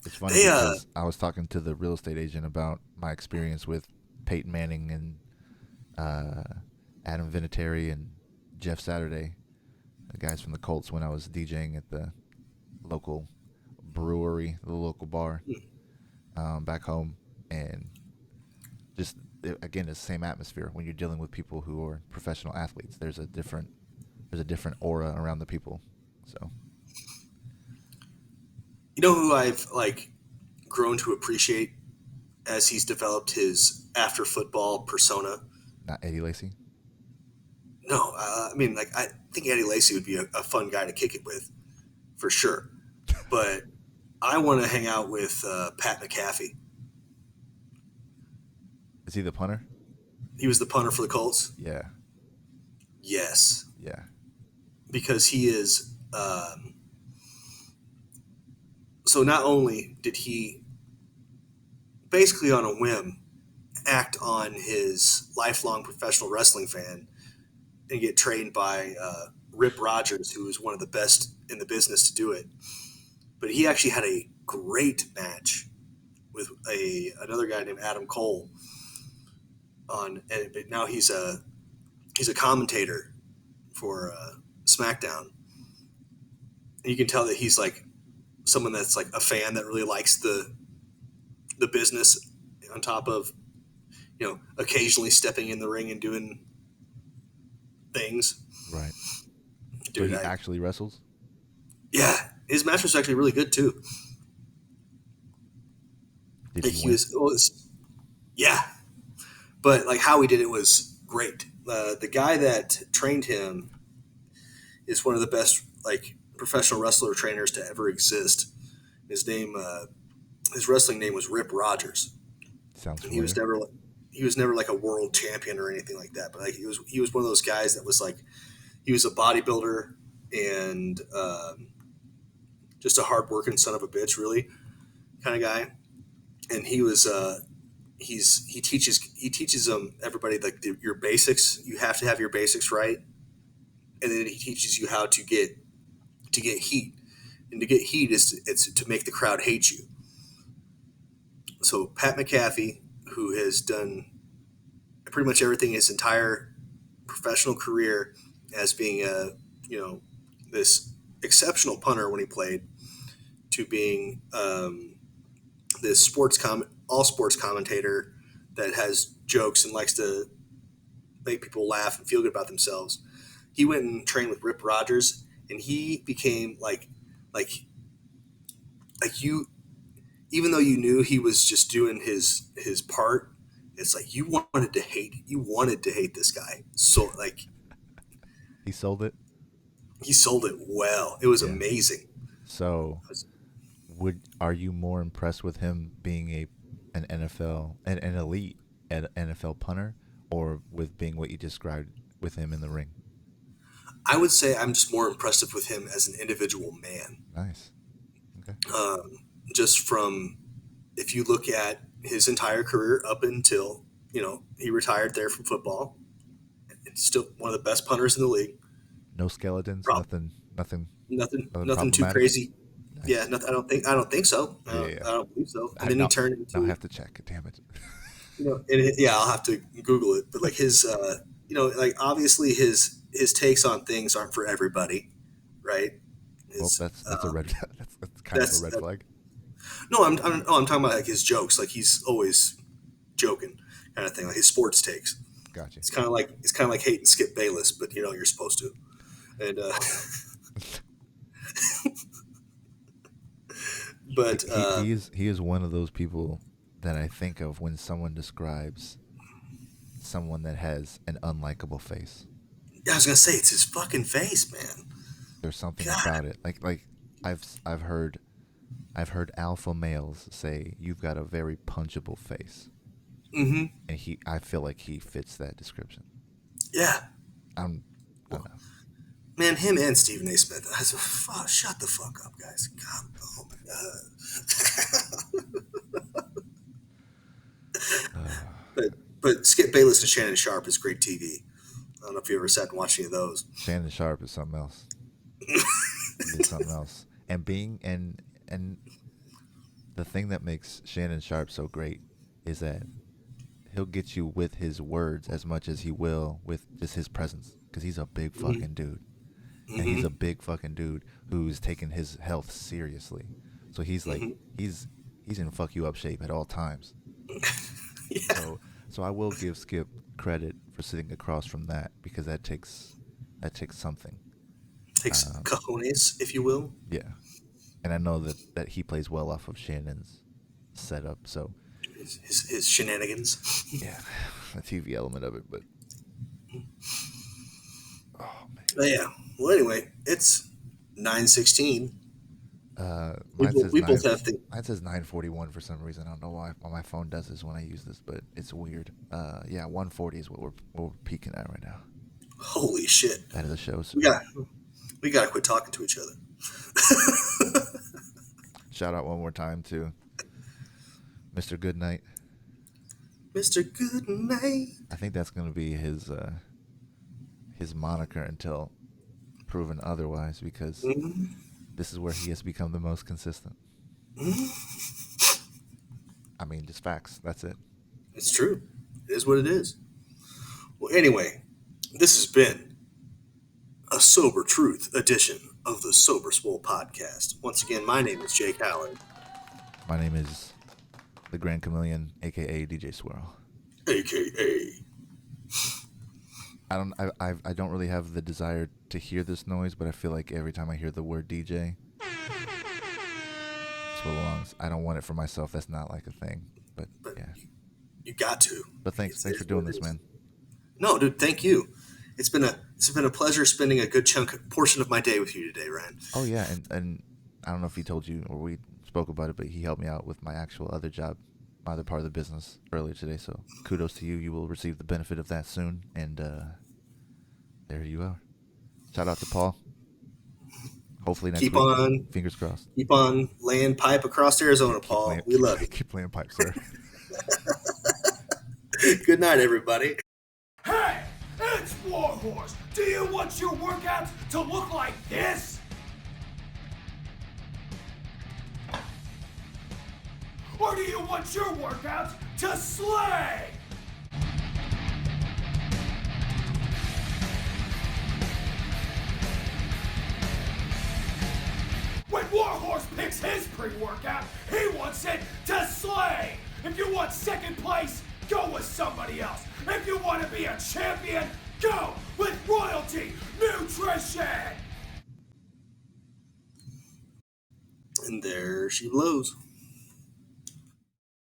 It's funny they because I was talking to the real estate agent about my experience with Peyton Manning and uh, Adam Vinatieri and Jeff Saturday, the guys from the Colts, when I was DJing at the local brewery, the local bar back home, and just again, it's the same atmosphere when you're dealing with people who are professional athletes. There's a different aura around the people. So who I've like grown to appreciate as he's developed his after football persona. not Eddie Lacy. No, I mean, like, I think Eddie Lacy would be a fun guy to kick it with, for sure. But I want to hang out with Pat McAfee. Is he the punter? He was the punter for the Colts. Yeah, Yes, yeah. because he is. So not only did he basically on a whim act on his lifelong professional wrestling fan and get trained by Rip Rogers, who was one of the best in the business to do it, but he actually had a great match with another guy named Adam Cole but now he's a commentator for SmackDown, and you can tell that he's like someone that's like a fan that really likes the business, on top of occasionally stepping in the ring and doing things. Right. So Dude, he actually wrestles. yeah, his match was actually really good too. Did Like he he win? was yeah, but like how he did it was great. The guy that trained him is one of the best like professional wrestler trainers to ever exist. His name, his wrestling name was Rip Rogers, Sounds and familiar. he was never like a world champion or anything like that. But like he was one of those guys that was like he was a bodybuilder and just a hardworking son of a bitch, really kind of guy. And he teaches them everybody like your basics. You have to have your basics right, and then he teaches you how to get heat. And to get heat is it's to make the crowd hate you. So Pat McAfee, who has done pretty much everything his entire professional career as being a this exceptional punter when he played to being this all sports commentator that has jokes and likes to make people laugh and feel good about themselves. He went and trained with Rip Rogers, and he became like like you. Even though you knew he was just doing his part, it's like you wanted to hate this guy. So like He sold it. he sold it well. It was Yeah. amazing. So, are you more impressed with him being an NFL an elite NFL punter, or with being what you described with him in the ring? I would say I'm just more impressive with him as an individual man. Nice. Okay. Just from if you look at his entire career up until he retired there from football, it's still one of the best punters in the league. No skeletons. Prob- Nothing nothing too problematic. crazy. Yeah, Nice. I don't think so. Yeah, yeah. I don't believe so. And I then he now turned now I into have to check. Damn it. yeah, I'll have to Google it. But like his like obviously his takes on things aren't for everybody, right? Well, His that's a red. That's kind of a that's red that, flag. no, I'm talking about like his jokes. Like he's always joking, kind of thing. Like his sports takes. Gotcha. It's kind of like hating Skip Bayless, but you're supposed to. And but He is one of those people that I think of when someone describes someone that has an unlikable face. I was gonna say it's his fucking face, man. There's something God. about it. Like I've heard alpha males say you've got a very punchable face, Mm-hmm. and I feel like he fits that description. Yeah, I don't know. man. Him and Stephen A. Smith. Shut the fuck up, guys. God, oh my god. but but Skip Bayless and Shannon Sharp is great TV. I don't know if you ever sat and watched any of those. Shannon Sharp is something else. He is something else. And and the thing that makes Shannon Sharp so great is that he'll get you with his words as much as he will with just his presence, because he's a big Mm-hmm. fucking dude, and he's Mm-hmm. a big fucking dude who's taking his health seriously. So he's like Mm-hmm. he's in fuck you up shape at all times. Yeah, So I will give Skip credit for sitting across from that, because that takes something. takes Um, cojones, if you will. yeah, and I know that he plays well off of Shannon's setup. So His shenanigans. yeah, the TV element of it, but oh man. But yeah. Well, anyway, it's 9:16. We both have things. Mine says 9:41 for some reason. I don't know why my phone does this when I use this, but it's weird. Yeah, 1:40 is what we're peaking at right now. Holy shit. That is the show. So We gotta quit talking to each other. shout out one more time to Mr. Goodnight. Mr. Goodnight. I think that's gonna be his moniker until proven otherwise, because Mm-hmm. this is where he has become the most consistent. Mm-hmm. I mean, just facts. That's it. It's true. It is what it is. Well, anyway, this has been a Sober Truth edition of the Sober Swole podcast. Once again, my name is Jake Allen, My name is the Grand Chamelleon, aka DJ Swirl. aka. I don't really have the desire to hear this noise, but I feel like every time I hear the word DJ, belongs. I don't want it for myself. That's not like a thing. But But yeah. you got to. But thanks for doing this, man. No, dude, thank you. It's been a pleasure spending a good portion of my day with you today, Ryan. Oh yeah, and I don't know if he told you or we spoke about it, but he helped me out with my actual other job, my other part of the business earlier today. So kudos to you. You will receive the benefit of that soon. And there you are. Shout out to Paul. Hopefully next week. Fingers crossed. Keep on laying pipe across Arizona, Paul. We love you. Keep playing pipe, sir. Good night, everybody. Hey, it's Warhorse. Do you want your workouts to look like this? Or do you want your workouts to slay? When Warhorse picks his pre-workout, he wants it to slay. If you want second place, go with somebody else. If you want to be a champion, go with Royalty Nutrition. And there she blows.